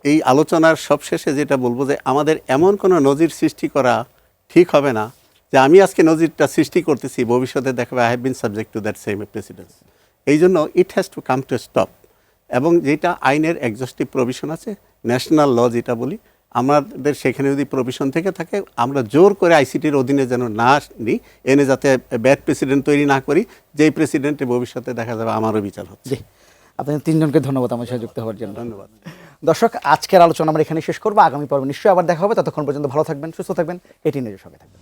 এই আলোচনার সবশেষে যেটা বলবো যে আমাদের এমন কোনো নজির সৃষ্টি করা ঠিক হবে না যে আমি আজকে নজিরটা সৃষ্টি করতেছি, ভবিষ্যতে দেখাবে I have been subject to that same precedence. এই জন্য it has to come to stop. এবং যেটা আইনের এক্সস্টিভ প্রভিশন আছে, ন্যাশনাল ল যেটা বলি, আমাদের সেখানে যদি প্রভিশন থেকে থাকে আমরা জোর করে আইসিটির অধীনে যেন না নিই, এনে যাতে ব্যাড প্রেসিডেন্ট তৈরি না করি, যেই প্রেসিডেন্টের ভবিষ্যতে দেখা যাবে আমারও বিচার হচ্ছে। জি, আপনাদের 3 জনকে ধন্যবাদ আমার সাথে যুক্ত হওয়ার জন্য। ধন্যবাদ। দর্শক, আজকের আলোচনা আমরা এখানে শেষ করবো। আগামী পর্বে নিশ্চয়ই আবার দেখা হবে। ততক্ষণ পর্যন্ত ভালো থাকবেন, সুস্থ থাকবেন, এটি নিজের সঙ্গে থাকবেন।